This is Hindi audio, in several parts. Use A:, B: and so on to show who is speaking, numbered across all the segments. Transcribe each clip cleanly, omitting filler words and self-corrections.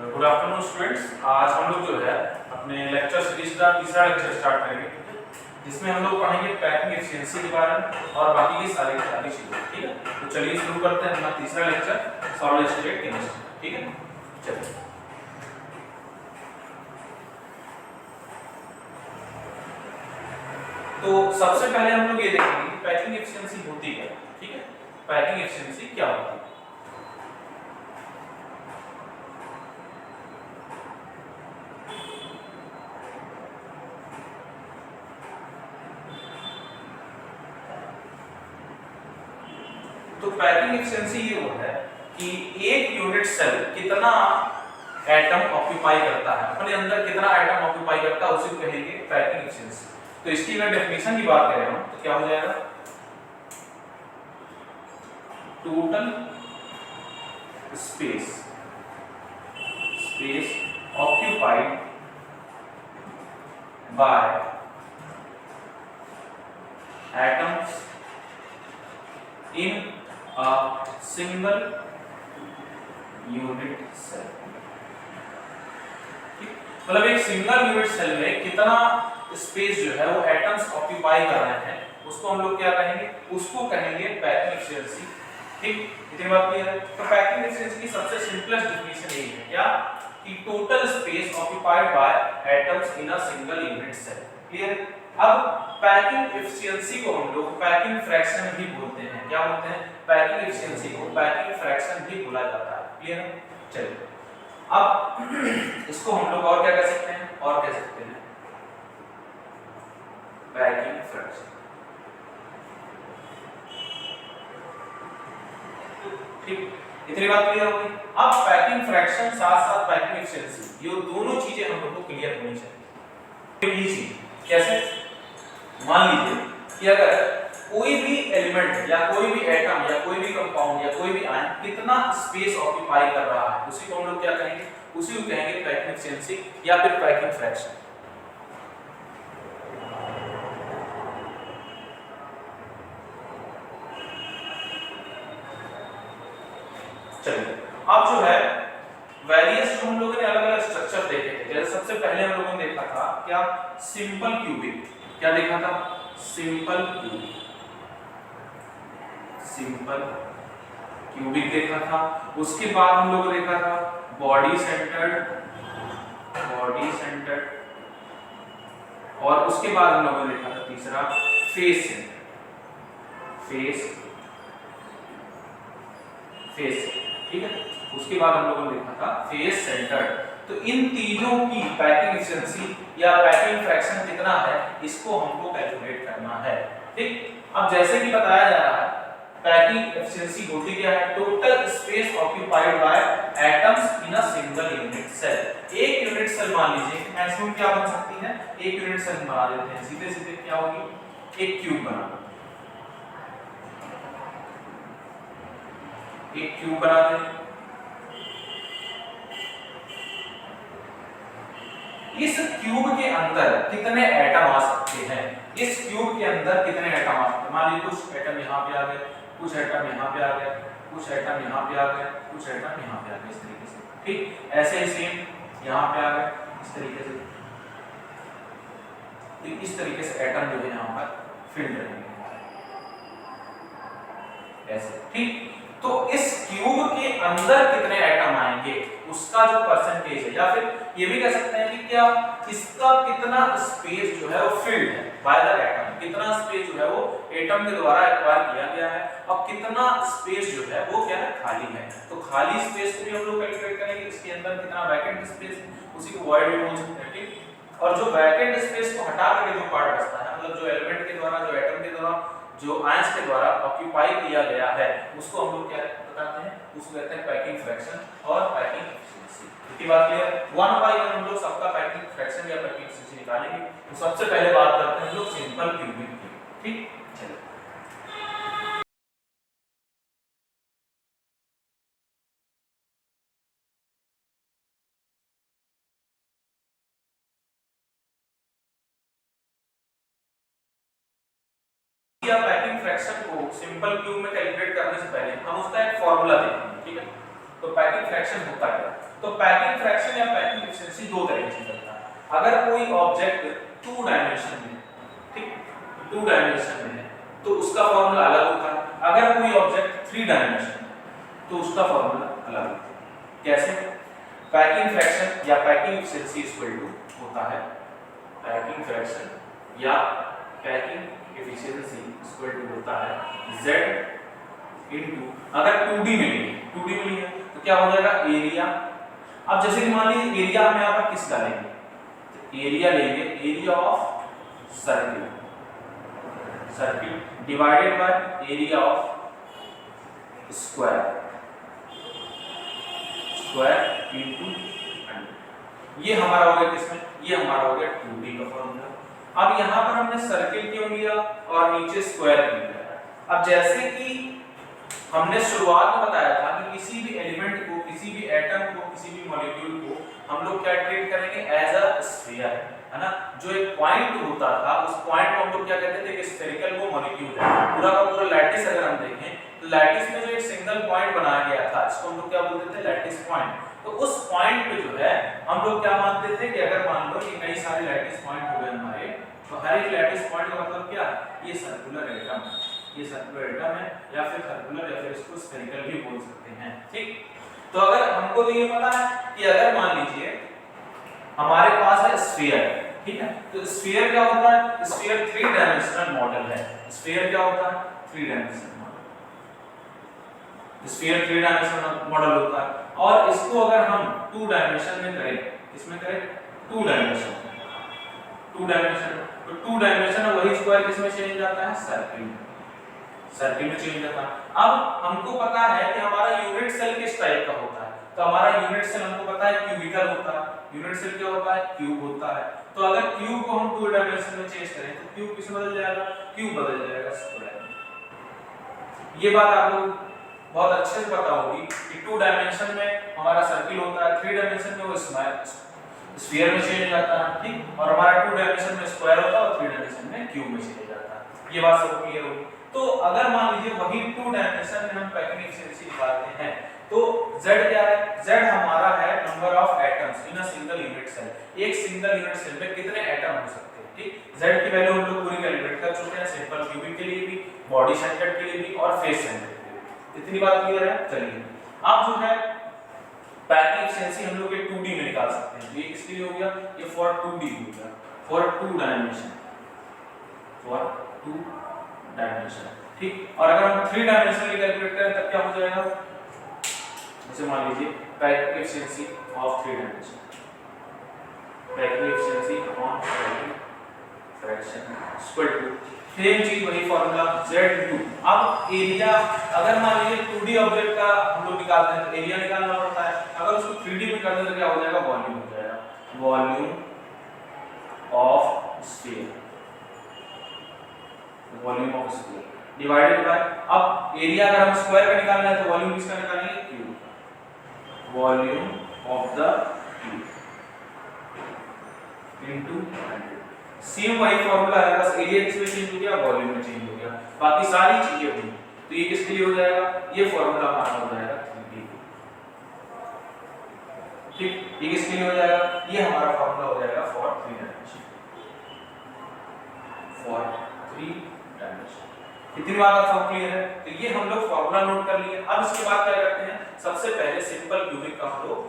A: Good afternoon students. आज हम लोग जो है अपने लेक्चर सीरीज का तीसरा लेक्चर स्टार्ट करेंगे, जिसमें हम लोग पढ़ेंगे पैकिंग एफिशिएंसी के बारे में और बाकी की सारी चीजें। ठीक है, तो चलिए शुरू करते हैं अपना तीसरा लेक्चर सॉलिड स्टेट केमिस्ट्री। ठीक है, चलिए। तो सबसे पहले हम लोग ये देखेंगे कि पैकिंग एफिशिएंसी होती क्या है। ठीक है, पैकिंग एफिशिएंसी क्या होती है। तो पैकिंग एफिशिएंसी ये वो है कि एक यूनिट सेल कितना एटम ऑक्यूपाई करता है, अपने अंदर कितना एटम ऑक्यूपाई करता है, उसे कहेंगे पैकिंग एफिशिएंसी। तो इसकी अगर डेफिनेशन की बात करें हम तो क्या हो जाएगा, total space occupied by atoms in a single unit cell। मतलब एक सिंगल यूनिट सेल में कितना स्पेस जो है वो एटम्स ऑक्यूपाई कर रहे हैं, उसको हम लोग क्या कहेंगे, उसको कहेंगे पैकिंग एफिशिएंसी। ठीक, इतनी बात क्लियर है। तो पैकिंग एफिशिएंसी की सबसे सिंपलेस्ट डेफिनेशन यही है क्या, कि total space occupied by atoms in a single unit cell. Clear. अब पैकिंग एफिशिएंसी को हम लोग पैकिंग फ्रैक्शन भी बोलते हैं। क्या बोलते हैं, पैकिंग एफिशिएंसी को पैकिंग फ्रैक्शन भी बोला जाता है। क्लियर है। चलिए, अब इसको हम लोग और क्या कह सकते हैं, और कह सकते हैं पैकिंग फ्रैक्शन। ठीक, इतनी बात क्लियर हो गई। अब पैकिंग फ्रैक्शन साथ साथ पैकिंग एफिशिएंसी, ये दोनों चीजें हम लोग को क्लियर होनी चाहिए। ये चीज कैसे, मान लीजिए कि अगर कोई भी एलिमेंट या कोई भी एटम या कोई भी कंपाउंड या कोई भी आयन कितना स्पेस ऑक्यूपाई कर रहा है, उसी को हम लोग क्या कहेंगे, उसी को कहेंगे पैकिंग एफिशिएंसी या फिर पैकिंग फ्रैक्शन। चलिए, अब जो है वेरियस जो हम लोगों ने अलग अलग स्ट्रक्चर देखे थे, जैसे सबसे पहले हम लोगों ने देखा था क्या, सिंपल क्यूबिक। क्या देखा था, सिंपल क्यूबिक देखा था। उसके बाद हम लोगों ने देखा था बॉडी सेंटर्ड, और उसके बाद हम लोगों ने देखा था तीसरा फेस सेंटर्ड। ठीक है, उसके बाद हम लोगों ने देखा था फेस सेंटर्ड। तो इन तीनों की पैकिंग एफिशिएंसी या पैकिंग फ्रैक्शन कितना है, इसको हमको कैलकुलेट करना है। ठीक, अब जैसे कि बताया जा रहा है, पैकिंग एफिशिएंसी होती क्या है, total space occupied by atoms in a single unit cell. एक यूनिट सेल मान लीजिए मैक्सिमम क्या बन सकती है, एक यूनिट सेल बना देते हैं, सीधे सीधे क्या होगी, एक क्यूब बना, एक क्यूब बना दें। इस क्यूब के अंदर कितने एटम आ सकते हैं, इस क्यूब के अंदर कितने एटम आ सकते हैं, मान लीजिए कुछ एटम यहाँ पे आ गए, कुछ एटम यहाँ पे आ गए, कुछ एटम यहाँ पे आ गए, कुछ एटम यहाँ पे आ गए, इस तरीके से। ठीक, ऐसे ही सेम यहाँ पे आ गए, इस तरीके से। इस तरीके से एटम जो है यहाँ पर फिल्ड रहेंगे ऐसे। ठीक, तो इस क्यूब के अंदर कितने एटम आएंगे, उसका जो परसेंटेज है, या फिर ये भी कह सकते हैं कि क्या इसका कितना स्पेस जो है वो फिल्ड है बाय द एटम, कितना स्पेस जो है वो एटम के द्वारा एक्वायर किया गया है, और कितना स्पेस जो है वो क्या है, खाली है। तो खाली स्पेस को भी हम लोग कैलकुलेट करेंगे, इसके अंदर कितना वैकेंट स्पेस, उसी को वॉइड भी बोल सकते हैं। ठीक, और जो वैकेंट स्पेस को हटा करके जो पार्ट बचता है, मतलब जो एलिमेंट के द्वारा, जो एटम के द्वारा, जो आयंस के द्वारा ऑक्यूपाई किया गया है, उसको हम लोग क्या बताते हैं, उसको कहते हैं पैकिंग फ्रैक्शन और पैकिंग एफिशिएंसी। इतनी बात क्लियर। वन बाय वन हम लोग सबका पैकिंग फ्रैक्शन या पैकिंग एफिशिएंसी निकालेंगे। तो सबसे पहले बात करते हैं हम लोग सिंपल क्यूबिक की। ठीक, चलिए। या पैकिंग फ्रैक्शन को सिंपल क्यूब में कैलकुलेट करने से पहले हम उसका एक फार्मूला देखेंगे। ठीक है, तो पैकिंग फ्रैक्शन होता क्या? तो पैकिंग फ्रैक्शन या पैकिंग एफिशिएंसी दो तरीके से चलता है। अगर कोई ऑब्जेक्ट 2 डायमेंशन में, ठीक, 2 डायमेंशन में है तो उसका फॉर्मूला अलग होता है। अगर कोई ऑब्जेक्ट 3 डायमेंशन में तो उसका फॉर्मूला अलग होता है। कैसे? पैकिंग फ्रैक्शन या पैकिंग एफिशिएंसी इक्वल टू होता है पैकिंग फ्रैक्शन या पैकिंग एफिशिएंसी इक्वल टू होता है Z इनटू, अगर 2D में लिए 2D में लिए तो क्या हो जाएगा एरिया। अब जैसे कि मान लीजिए एरिया हम यहाँ पर किसका लेंगे, तो एरिया लेंगे area of circle, circle divided by area of square, square into 100। ये हमारा हो गया किसमें, ये हमारा हो गया 2D का फॉर्मूला। अब यहाँ पर हमने सर्किल क्यों लिया और नीचे स्क्वायर क्यों लिया? अब जैसे कि हमने शुरुआत में बताया था कि किसी भी एलिमेंट को, किसी भी एटम को, किसी भी मॉलिक्यूल को हम लोग क्या ट्रीट करेंगे एज अ स्फीयर, है ना। जो एक पॉइंट होता था उस पॉइंट को हम लोग क्या कहते थे कि स्फेरिकल वो मॉलिक्यूल है। पूरा का पूरा लैटिस अगर हम देखें तो लैटिस में जो एक सिंगल पॉइंट बनाया गया था इसको हम लोग क्या बोलते थे, लैटिस पॉइंट। तो उस पॉइंट पे जो है हम लोग क्या मानते थे कि अगर मान लो कि कई सारे लैटिस पॉइंट हो गए हमारे, तो हर एक लैटिस पॉइंट का मतलब क्या है, ये सर्कुलर एटम है, ये सर्कुलर एटम है या फिर सर्कुलर या फिर इसको स्फेरिकल भी बोल सकते हैं, ठीक। तो अगर हमको तो ये पता है कि अगर मान लीजिए हमारे पास है स्फीयर, ठीक है, तो स्फीयर क्या होता है, स्फीयर 3 डायमेंशनल मॉडल है। स्फीयर क्या होता है, 3 dimensional model, sphere 3 dimensional model होता है। और इसको अगर हम 2 डायमेंशन में करें, इसमें करें 2 डायमेंशन, 2 डायमेंशन, तो 2 डायमेंशन वही स्क्वायर किसमें चेंज जाता है, सर्किल में, सर्किल में चेंज जाता है। अब हमको पता है कि हमारा यूनिट सेल किस टाइप का होता है, तो हमारा यूनिट सेल हमको पता है क्यूबिकल होता है। यूनिट सेल क्या होता है, क्यूब होता है। तो अगर क्यूब को हम 2 डायमेंशन में चेंज करें तो क्यूब किस में बदल जाएगा, क्यूब बदल जाएगा स्क्वायर में। ये बात आप लोग बहुत अच्छे से पता होगी कि 2 डायमेंशन में हमारा सर्किल होता है, 3 डायमेंशन में वो स्फीयर में चेंज जाता है, ठीक, और हमारा 2 डायमेंशन में स्क्वायर होता है और 3 डायमेंशन में क्यूब में चेंज जाता है। ये बात सब क्लियर होगी। तो अगर मान लीजिए वही 2 डायमेंशन में हम पैकिंग एफिशिएंसी निकालते हैं तो Z क्या है, Z हमारा है number of atoms in a single unit cell. एक सिंगल यूनिट सेल में कितने एटम हो सकते हैं, ठीक। Z की वैल्यू हम लोग पूरी कैलकुलेट कर चुके हैं, सिंपल क्यूबिक के लिए भी, बॉडी सेंटर्ड के लिए भी और फेस सेंटर्ड के लिए। इतनी बात क्लियर है। चलिए अब जो है पैकिंग एफिशिएंसी हम लोग 2D में निकाल सकते हैं। ये किसके लिए हो गया, ये फॉर 2D हो गया, फॉर 2 डायमेंशन, फॉर 2 डायमेंशन, ठीक। और अगर हम 3 डायमेंशन में कैलकुलेट करें तब क्या हो जाएगा, जैसे मान लीजिए packing efficiency of 3 dimension, packing efficiency on packing fraction equal to same चीज वही फार्मूला Z2। अब एरिया अगर मान लीजिए 2D ऑब्जेक्ट का हम लोग निकालते हैं तो एरिया निकालना पड़ता है। अगर उसको 3D में कर दें तो क्या हो जाएगा, वॉल्यूम हो जाएगा, volume of sphere, volume of sphere divided by, अब एरिया अगर हम स्क्वायर का निकालना है तो वॉल्यूम किसका निकालेंगे, cube, volume of the cube into 100। Same वही फार्मूला है, बस एरिया किसमें चेंज हो गया, वॉल्यूम में चेंज हो गया, बाकी सारी चीजें हुई। तो ये किसके लिए हो जाएगा, ये फार्मूला हमारा हो जाएगा 3D, ठीक। ये किसके लिए हो जाएगा, ये हमारा फार्मूला हो जाएगा फॉर 3 डायमेंशन, फॉर 3 डायमेंशन। इतनी बात आप सब क्लियर है। तो ये हम लोग फार्मूला नोट कर लिए। अब इसके बाद क्या करते हैं, सबसे पहले सिंपल क्यूबिक का हम लोग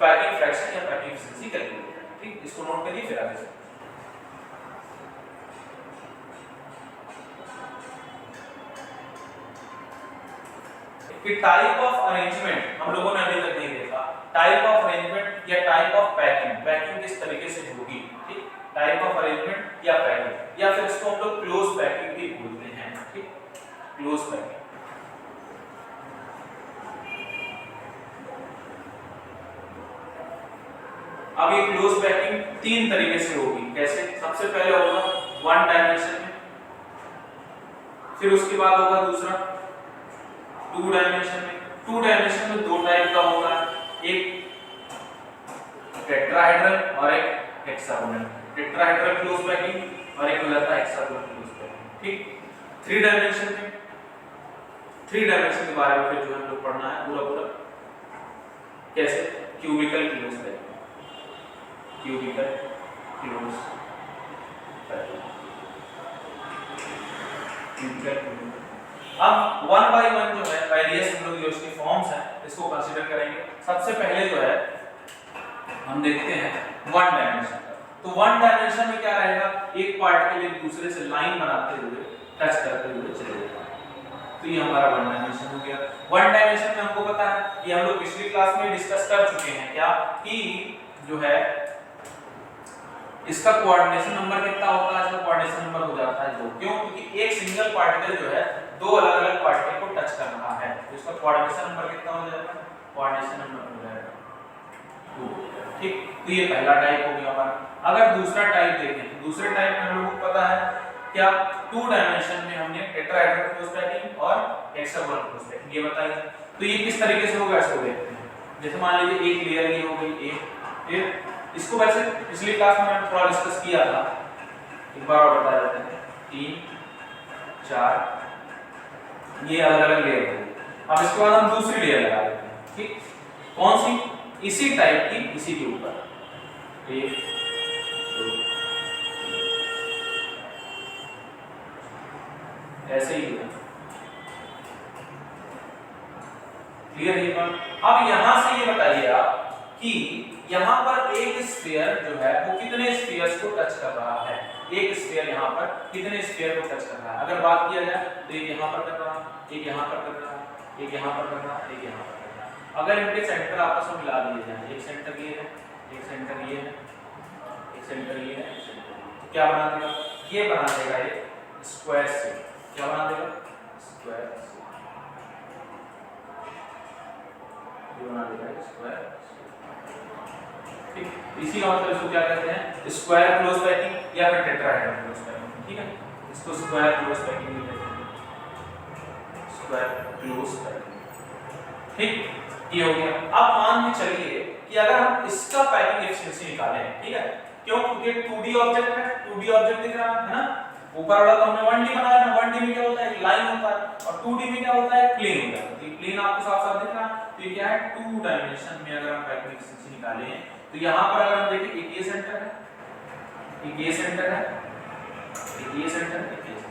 A: पैकिंग फ्रैक्शन या पैकिंग एफिशिएंसी कैलकुलेट करते हैं, ठीक। इसको नोट करिए फिर आगे चलते हैं। कि टाइप ऑफ अरेंजमेंट हम लोगों ने अभी तक नहीं देखा, टाइप ऑफ अरेंजमेंट या टाइप ऑफ पैकिंग, पैकिंग किस तरीके से होगी, ठीक। टाइप ऑफ अरेंजमेंट या पैकिंग, या फिर इसको हम लोग क्लोज पैकिंग भी बोलते हैं, ठीक, क्लोज पैकिंग। अब ये क्लोज पैकिंग 3 तरीके से होगी। कैसे, सबसे पहले होगा 1 डायमेंशन में, फिर उसके बाद होगा दूसरा 2 डायमेंशन में। 2 डायमेंशन में 2 टाइप का होता है, एक टेट्राहेड्रल और एक हेक्सागोनल। टेट्राहेड्रल क्लोज पैकिंग और एक होता है हेक्सागोनल क्लोज पैकिंग, ठीक। 3 डायमेंशन में, 3 डायमेंशन के बारे में फिर जो हम लोग पढ़ना है पूरा पूरा। कैसे? Cubical close packing, cubical close packing, cubical close. अब वन बाय वन जो है वेरियस हम लोग जो इसके फॉर्म्स हैं इसको कंसीडर करेंगे। सबसे पहले जो है हम देखते हैं वन डायमेंशन का। तो वन डायमेंशन में क्या रहेगा, एक पार्टिकल एक दूसरे से लाइन बनाते हुए टच करते हुए चले जाएगा। तो ये हमारा वन डायमेंशन हो गया। वन डायमेंशन में हमको पता है, ये हम लोग पिछली क्लास में डिस्कस कर चुके हैं क्या, कि जो है इसका कोऑर्डिनेशन नंबर कितना होता है, इसका कोऑर्डिनेशन नंबर हो जाता है 2। क्यों? क्योंकि एक सिंगल पार्टिकल जो है दो अलग-अलग पार्टिकल को टच कर रहा है, तो इसका कोऑर्डिनेशन नंबर कितना हो जाएगा, कोऑर्डिनेशन नंबर हो जाएगा 2। ठीक, तो ये पहला टाइप हो गया हमारा। अगर दूसरा टाइप देखें तो दूसरे टाइप में हम लोगों को पता है क्या, 2 डायमेंशन में हमने टेट्राहेड्रल क्लोज पैकिंग और हेक्सागोनल क्लोज पैकिंग ये बताई। तो ये किस तरीके से होगा इसको देखते हैं। जैसे मान लीजिए एक लेयर ये हो गई एक, फिर इसको वैसे पिछली क्लास में हमने थोड़ा डिस्कस किया था, एक बार और बता देते हैं। 3 4 ये अलग-अलग लेयर हो गई। अब इसके बाद हम दूसरी लेयर लगा देते हैं। ठीक, कौन सी? इसी टाइप की, इसी के ऊपर 1 2 ऐसे ही है। क्लियर है बात? अब यहां से ये बताइए आप कि यहां पर एक स्फीयर जो है वो कितने स्फीयर्स को टच कर रहा है, एक स्फीयर यहां पर कितने स्फीयर को टच कर रहा है। अगर बात किया जाए तो एक यहां पर कर रहा है, एक यहां पर कर रहा है, एक यहां पर कर रहा है, एक यहां पर कर रहा है। अगर इनके सेंटर आपस में मिला दिए जाए, एक सेंटर ये है, एक सेंटर ये है, एक सेंटर ये है, एक सेंटर ये, तो क्या बना देगा, ये बना देगा एक स्क्वायर शेप। क्या बना देगा, स्क्वायर शेप, ये बना देगा स्क्वायर। ठीक, इसी का मतलब इसको क्या कहते हैं, स्क्वायर क्लोज पैकिंग या फिर टेट्राहेड्रल क्लोज पैकिंग। ठीक है, इसको स्क्वायर क्लोज पैकिंग भी कहते हैं, स्क्वायर क्लोज पैकिंग। ठीक, ये हो गया। अब मान के चलिए कि अगर हम इसका पैकिंग एफिशिएंसी निकालें, ठीक है, क्यों? क्योंकि 2D ऑब्जेक्ट है, 2D ऑब्जेक्ट दिख रहा है ना, ऊपर वाला तो हमने 1D बनाया ना, 1D में क्या होता है, एक लाइन होता है, और 2D में क्या होता है, प्लेन होता है। तो ये प्लेन आपको साफ-साफ दिख रहा है। तो ये क्या है, 2 डायमेंशन में अगर हम पैकिंग एफिशिएंसी निकालें तो यहां पर अगर हम देखें एक ये सेंटर है, एक ये सेंटर है, एक ये सेंटर है, एक ये सेंटर।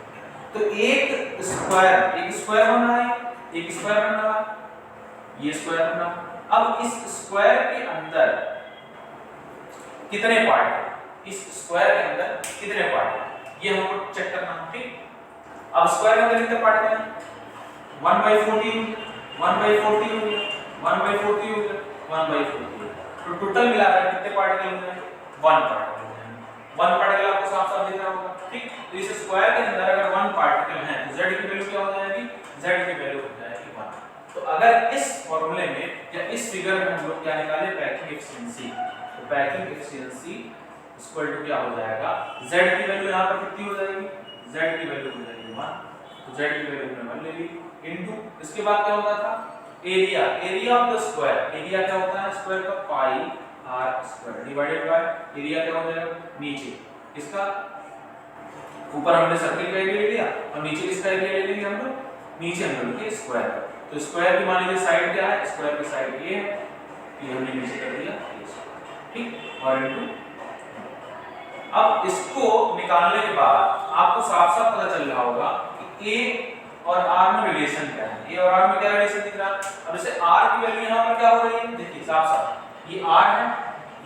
A: तो एक स्क्वायर बन रहा है, एक स्क्वायर बन रहा है, ये स्क्वायर बन रहा है। अब इस स्क्वायर के अंदर कितने पार्ट हैं, इस स्क्वायर के अंदर कितने पार्ट हैं, ये हमको चेक करना है। ठीक, अब स्क्वायर के अंदर कितने पार्ट हैं, 1/40, 1/40 हो गया, 1/40 हो गया, 1/40। तो टोटल मिलाकर कितने पार्टिकल होंगे, 1 पार्टिकल होंगे। 1 पार्टिकल आपको साफ-साफ दिख रहा होगा। ठीक, तो इस स्क्वायर के अंदर अगर 1 पार्टिकल है तो z की वैल्यू क्या हो जाएगी, z की वैल्यू हो जाएगी 1। तो अगर इस फार्मूले में या इस फिगर में हम लोग क्या निकाले, पैकिंग एफिशिएंसी, तो पैकिंग एफिशिएंसी इक्वल टू क्या हो जाएगा, z की वैल्यू यहां पर कितनी हो जाएगी, z की वैल्यू हो जाएगी 1, तो z की वैल्यू हमने 1 ले ली, इनटू इसके बाद क्या होता था, area, area of the square. Area क्या होता है, स्क्वायर का pi r square divided by area क्या हो जाएगा, नीचे इसका, ऊपर हमने सर्किल का एरिया ले लिया और नीचे किसका एरिया ले लेंगे हम लोग, नीचे हम लोग के स्क्वायर का। तो स्क्वायर की मान लीजिए साइड क्या है, स्क्वायर की साइड ये है, ये हमने नीचे कर दिया ये स्क्वायर। ठीक, और इनटू, अब इसको निकालने के बाद आपको साफ-साफ पता चल रहा होगा कि ए और r में रिलेशन क्या है, a और r में क्या रिलेशन दिख रहा है। अब जैसे r की वैल्यू यहां पर क्या हो रही है, देखिए साफ-साफ ये r है,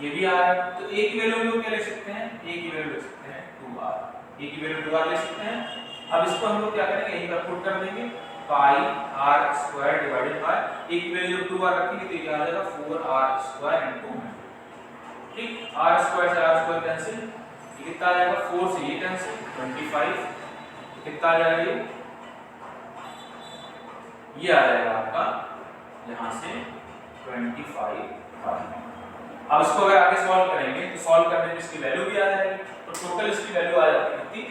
A: ये भी r है, तो a की वैल्यू हम लोग क्या ले सकते हैं, a की वैल्यू ले सकते हैं 2r, a की वैल्यू 2r ले सकते हैं। अब इसको हम लोग क्या करेंगे, यहीं पर पुट कर देंगे, पाई r square divided bye a की वैल्यू 2r रखेंगे तो ये आ जाएगा 4r स्क्वायर इनटू। ठीक, r स्क्वायर से r स्क्वायर कैंसिल, ये कितना आ जाएगा, 4 से ये कैंसिल, 25, कितना आ जाएगा, ये आ जाएगा आपका यहां से 25। अब इसको अगर आगे सॉल्व करेंगे तो सॉल्व करने में इसकी वैल्यू भी आ जाएगी, तो टोटल इसकी वैल्यू आ जाती है कितनी,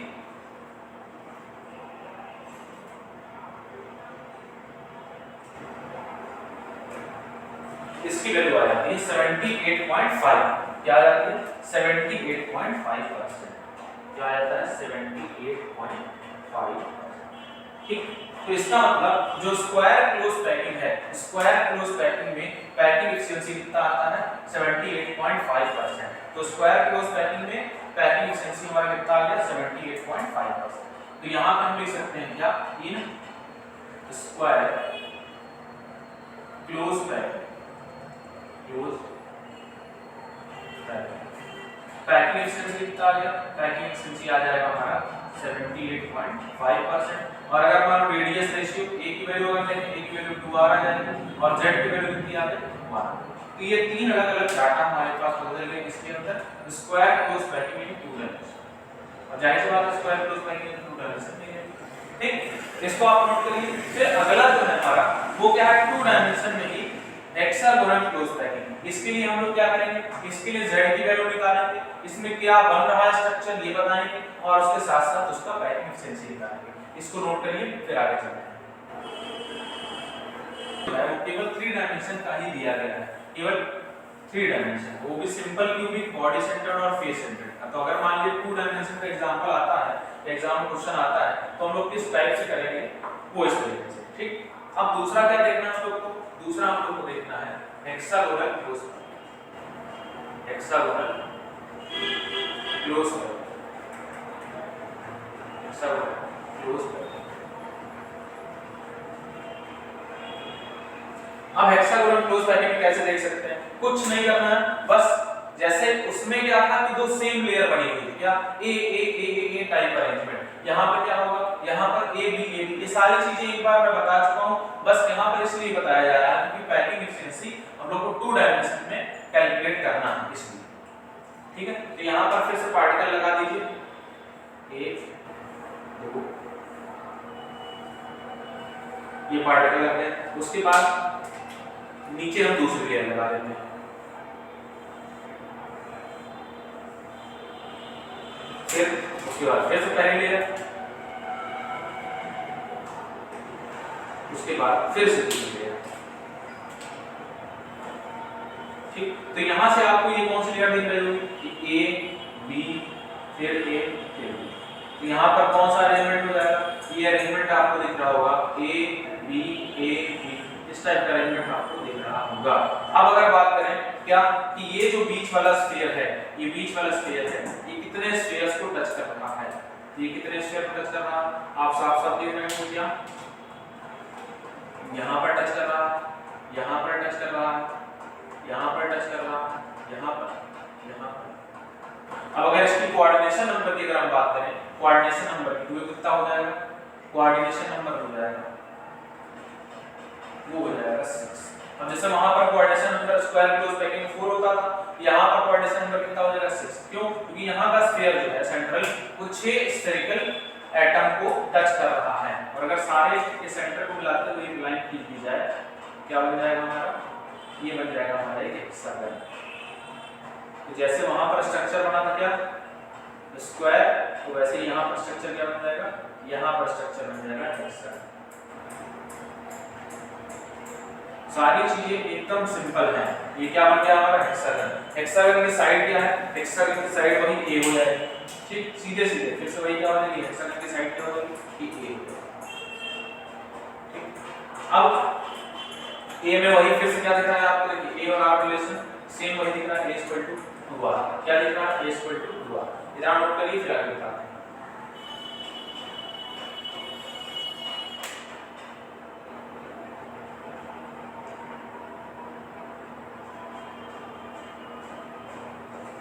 A: इसकी वैल्यू आ जाती है 78.5। क्या आ जाती है, 78.5%। क्या आ जाता है, 78.5%। ठीक, तो इसका मतलब जो स्क्वायर क्लोज पैकिंग है, स्क्वायर क्लोज पैकिंग में पैकिंग एफिशिएंसी कितना आता है 78.5%। तो स्क्वायर क्लोज पैकिंग में पैकिंग एफिशिएंसी हमारा कितना आ गया 78.5%। तो यहां पे हम लिख सकते हैं क्या, in square close packing, close packing efficiency कितना आ गया, पैकिंग एफिशिएंसी आ जाएगा हमारा 78.5%। और अगर मान लो रेडियस रेशियो a की वैल्यू अगर लेंगे, a की वैल्यू 2 आ जाएगी और z की वैल्यू कितनी आ जाएगी 1। तो ये तीन अलग-अलग डाटा हमारे पास बदल गए इसके अंदर, square close packing in two dimension. और जाहिर सी बात है square close packing in two dimension नहीं है, ठीक। इसको आप नोट करिए। फिर अगला जो है हमारा वो क्या है, टू डायमेंशन में ही हेक्सागोनल क्लोज पैकिंग। इसके लिए हम लोग क्या करेंगे, इसके लिए z की वैल्यू निकालेंगे, इसमें क्या बन रहा है स्ट्रक्चर ये बताएंगे और उसके साथ साथ उसका पैकिंग एफिशिएंसी निकालेंगे। इसको नोट करिए, फिर आगे चलते हैं। वो केवल 3 डायमेंशन का ही दिया गया है, केवल 3 डायमेंशन, वो भी सिंपल क्यूबिक, बॉडी सेंटर्ड और फेस सेंटर्ड। तो अगर मान लीजिए 2 डायमेंशन का एग्जांपल आता है, एग्जाम में क्वेश्चन आता है, तो हम लोग किस टाइप से करेंगे, वो इस तरीके से, ठीक। अब दूसरा क्या देखना है हम लोग को, दूसरा हम लोग को देखना है hexagonal close, hexagonal close, hexagonal close. अब हेक्सागोनल क्लोज पैकिंग में कैसे देख सकते हैं, कुछ नहीं करना है, बस जैसे उसमें क्या था कि दो सेम लेयर बनी हुई थी, क्या ए टाइप अरेंजमेंट। यहाँ पर क्या होगा, यहाँ पर ए बी, ये सारी चीजें एक बार मैं बता चुका हूँ, बस यहाँ पर इसलिए बताया जा रहा है क्योंकि पैकिंग एफिशिएंसी हम लोग को 2 डायमेंशन में कैलकुलेट करना है इसलिए, ठीक है। तो यहाँ पर फिर से पार्टिकल लगा दीजिए, एक दो, ये पार्टिकल लग गया। उसके बाद नीचे हम दूसरी लेयर लगा देते हैं, फिर उसके बाद फिर से पहली लेयर, उसके बाद फिर से दूसरी लेयर, ठीक। तो यहां से आपको ये कौन सी लेयर दिख रही होगी कि ए बी फिर ए फिर बी। तो यहां पर कौन सा अरेंजमेंट हो जाएगा, ये अरेंजमेंट आपको दिख रहा होगा ए बी, इस टाइप का अरेंजमेंट आपको दिख रहा होगा। अब अगर बात करें क्या कि ये जो बीच वाला स्फीयर है, ये बीच वाला स्फीयर है, ये कितने स्फीयर्स को टच कर रहा है, ये कितने स्फीयर को टच कर रहा है, आप साफ देख रहे हो क्या, यहाँ पर टच कर रहा है, यहाँ पर टच कर रहा है, यहाँ पर टच कर रहा है, यहाँ पर, यहाँ पर। अब अगर इसकी कोऑर्डिनेशन नंबर की अगर हम बात करें, कोऑर्डिनेशन नंबर की, तो कितना हो जाएगा, कोऑर्डिनेशन नंबर हो जाएगा, वो हो जाएगा 6। अब जैसे वहां पर coordination number square close packing 4 होता था, यहाँ पर कोऑर्डिनेशन नंबर कितना हो जाएगा 6। क्यों, क्योंकि यहाँ का स्फीयर जो है सेंट्रल, वो 6 स्फेरिकल एटम को टच कर रहा है। और अगर सारे के सेंटर को मिलाते हुए एक लाइन खींच दी जाए, क्या बन जाएगा हमारा, ये बन जाएगा हमारा एक हेक्सागन। तो जैसे वहां पर स्ट्रक्चर बना था क्या स्क्वायर, तो वैसे ही यहाँ पर स्ट्रक्चर क्या बन जाएगा, यहाँ पर स्ट्रक्चर बन जाएगा हेक्सागन। सारी चीजें एकदम सिंपल हैं। ये क्या बन गया हमारा हेक्सागन। हेक्सागन की साइड क्या है, हेक्सागन की साइड वही ए हो जाएगी, ठीक, सीधे सीधे फिर से वही क्या हो जाएगी, हेक्सागन की साइड क्या हो जाएगी, ए हो जाएगी, ठीक। अब ए में वही फिर से क्या दिख रहा है आपको, देखिए ए और आर रिलेशन सेम वही दिख रहा है, a = 2r, क्या दिख रहा है, a = 2r। इधर नोट करिए, फिर आगे बताते हैं।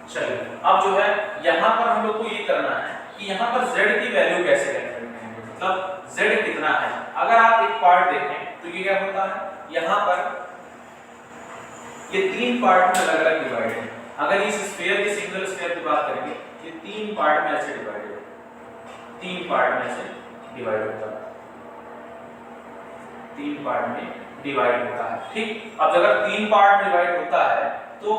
A: चलिए अब जो है यहाँ पर हम लोग को ये करना है कि यहाँ पर z की वैल्यू कैसे कैलकुलेट करेंगे, मतलब z कितना है। अगर आप एक पार्ट देखें तो ये क्या होता है, यहाँ पर ये 3 पार्ट में अलग-अलग डिवाइडेड है। अगर इस स्फीयर की सिंगल स्फीयर की बात करेंगे, ये 3 पार्ट में ऐसे डिवाइडेड है, 3 पार्ट में ऐसे डिवाइड होता है, 3 पार्ट में डिवाइड होता है, ठीक। अब अगर 3 पार्ट में डिवाइड होता है तो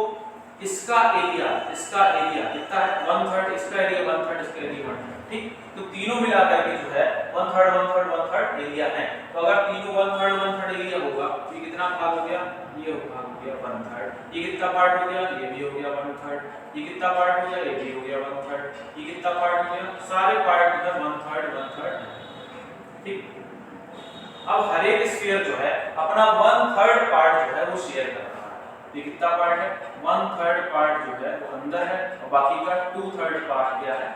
A: इसका एरिया कितना है, 1/3, इसका एरिया 1/3, इसका एरिया 1/3, ठीक। तो तीनों मिलाकर के जो है 1/3 एरिया है। तो अगर तीनों 1/3 एरिया होगा तो ये कितना भाग हो गया, ये भाग हो गया 1/3। ये कितना पार्ट हो गया, ये भी हो गया 1/3। ये कितना पार्ट हो गया, ये भी हो गया 1/3। ये कितना पार्ट हो गया, सारे पार्ट जो है 1/3, ठीक। अब हर एक स्फीयर जो है अपना 1/3 पार्ट जो है वो शेयर कर रहा है। ये कितना पार्ट है? 1/3 पार्ट जो है वो अंदर है और बाकी का 2/3 पार्ट क्या है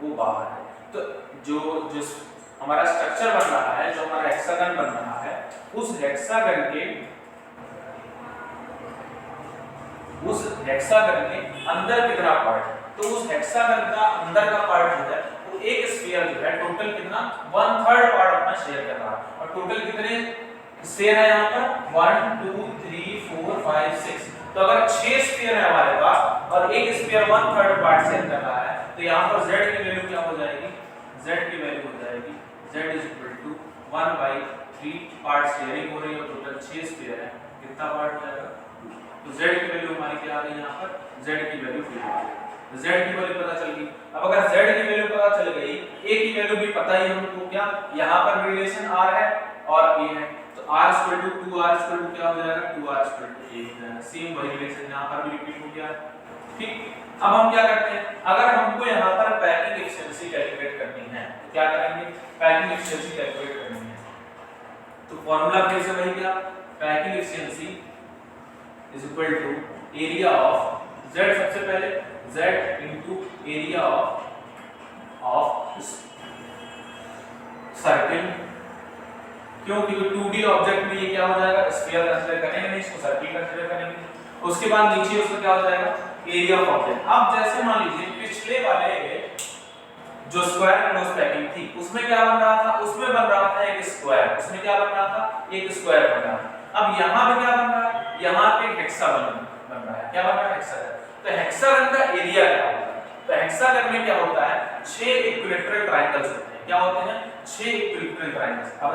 A: वो बाहर है। तो जो हमारा स्ट्रक्चर बन रहा है, जो हमारा हेक्सागन बन रहा है, उस हेक्सागन के अंदर कितना पार्ट है? तो उस हेक्सागन का अंदर का पार्ट जो है वो एक स्फीयर जो है टोटल कितना 1/3 पार्ट अपना शेयर कर रहा है। और टोटल कितने स्फीयर है यहाँ पर? 1 2 3 4 5 6। तो अगर 6 स्फीयर है हमारे पास और एक स्फीयर 1/3 पार्ट शेयर कर रहा है तो यहाँ पर z की वैल्यू क्या हो जाएगी? z की वैल्यू हो जाएगी z 1/3 पार्ट शेयरिंग हो रही है, टोटल 6 स्फीयर है, कितना पार्ट हो जाएगा? तो z की वैल्यू हमारी क्या आ गई यहाँ पर? z की वैल्यू 2 आ गई। तो z की वैल्यू पता चल गई। अब अगर z की वैल्यू पता चल गई, a की वैल्यू भी पता ही हमको, क्या यहाँ पर रिलेशन r है और a है, तो r 2r क्या हो जाएगा? 2r a हो जाएगा। सेम वही रिलेशन यहाँ पर भी रिपीट हो गया। ठीक, अब हम क्या करते हैं, अगर हमको यहाँ पर पैकिंग एफिशिएंसी कैलकुलेट करनी है तो क्या करेंगे? पैकिंग एफिशिएंसी कैलकुलेट करनी है तो फॉर्मूला फिर से वही, क्या packing efficiency is equal to area of z, सबसे पहले z into area of circle. क्यों? क्योंकि 2D ऑब्जेक्ट में ये क्या हो जाएगा? स्फीयर कंसीडर करेंगे नहीं, इसको सर्किल कंसीडर करेंगे। उसके बाद नीचे उसका क्या हो जाएगा? Area of object. अब जैसे मान लीजिए पिछले वाले जो स्क्वायर क्लोज पैकिंग थी उसमें क्या बन रहा था? उसमें बन रहा था एक स्क्वायर। उसमें क्या बन रहा था? एक स्क्वायर बन रहा था। अब यहाँ पे क्या बन रहा है? यहाँ पे एक हेक्सागन बन रहा है। क्या बन रहा है? हेक्सागन। तो हेक्सागन का एरिया क्या होता है? तो हेक्सागन में क्या होता है? 6 इक्विलैटरल ट्रायंगल्स होते हैं। क्या होते हैं? 6 इक्विलैटरल ट्रायंगल्स। अब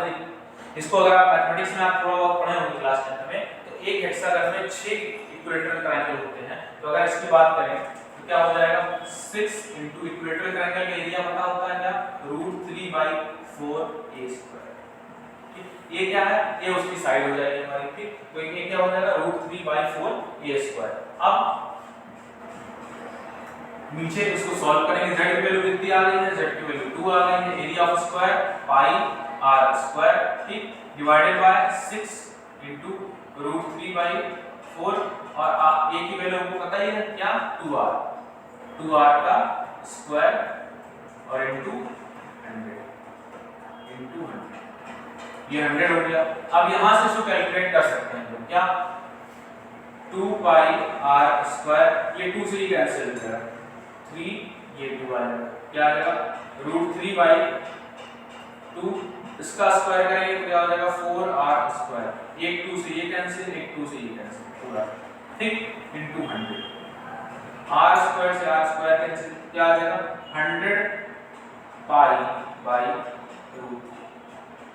A: इसको अगर आप मैथमेटिक्स में आप थोड़ा बहुत पढ़े होंगे क्लास 10 में, तो एक हेक्सागन में 6 इक्विलैटरल ट्रायंगल होते हैं। तो अगर इसकी बात करें तो क्या हो जाएगा? 6 इनटू इक्विलैटरल ट्रायंगल का एरिया पता होता है क्या? √3/4a²। ठीक, ये क्या है? ये उसकी साइड हो जाएगी हमारी। ठीक, तो ये क्या हो जाएगा? √3/4a²। अब नीचे इसको सॉल्व करेंगे, z की वैल्यू कितनी आ गई है? z की वैल्यू 2 आ गई है। एरिया ऑफ स्क्वायर πr², ठीक, डिवाइडेड बाय 6 इनटू √3/4 और a की वैल्यू हमको पता ही है क्या? 2r का स्क्वायर और इनटू 100 ये 100 हो गया। अब यहां से इसको कैलकुलेट कर सकते हैं हम, क्या 2πr², ये 2 से ही कैंसिल हो जाएगा, 3 ये 2 आ जाएगा, क्या आ जाएगा? √3/2, इसका स्क्वायर करेंगे तो क्या हो जाएगा? 4r², एक 2 से ये कैंसिल, एक 2 से ये कैंसिल पूरा, ठीक, इनटू 100। r² से r² कैंसिल, क्या आ जाएगा? 100π/√3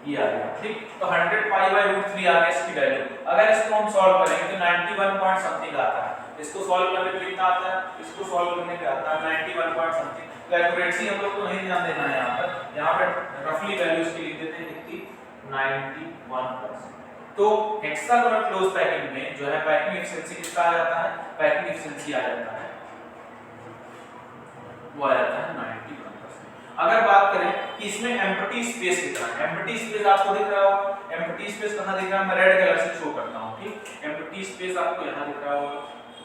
A: ये आ गया। ठीक, तो 100π/√3 आ गया इसकी वैल्यू। अगर इसको हम सॉल्व करेंगे तो 91 पॉइंट समथिंग आता है। इसको सॉल्व करने पे कितना आता है? इसको सॉल्व करने पे आता है 91 पॉइंट समथिंग। तो एक्यूरेसी हम लोग को नहीं ध्यान देना है यहाँ पर। यहाँ पे रफली वैल्यू इसकी लिख देते हैं कितनी? 91%। तो हेक्सागोनल क्लोज पैकिंग में जो है पैकिंग एफिशिएंसी कितना आ जाता है? पैकिंग एफिशिएंसी आ जाता है, वो आ जाता है 91%। अगर बात करें कि इसमें एम्प्टी स्पेस कितना है, एम्प्टी स्पेस आपको दिख रहा होगा। एम्प्टी स्पेस कहां दिख रहा है? मैं रेड कलर से शो करता हूं। ठीक, एम्प्टी स्पेस आपको यहां दिख रहा होगा,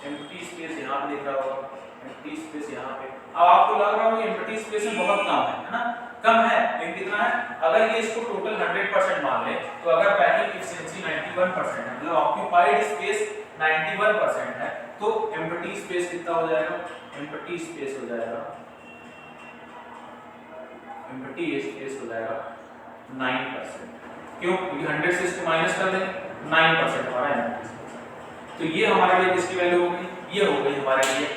A: एम्प्टी स्पेस यहां पे दिख रहा होगा, एम्प्टी स्पेस यहां पे। अब आपको लग रहा होगा एम्प्टी स्पेस में बहुत कम है ना? कम है, लेकिन कितना है? अगर ये इसको टोटल 100% मान ले तो अगर पैकिंग एफिशिएंसी 91% है, मतलब ऑक्यूपाइड स्पेस 91% है, तो एम्प्टी स्पेस कितना हो जाएगा? एम्प्टी स्पेस हो जाएगा, एम्प्टी स्पेस हो जाएगा 9%। क्यों? क्योंकि 100 से इसको माइनस कर दें, 9% हमारा एम्प्टी स्पेस। तो ये हमारे लिए किसकी वैल्यू होगी? ये हो गई हमारे लिए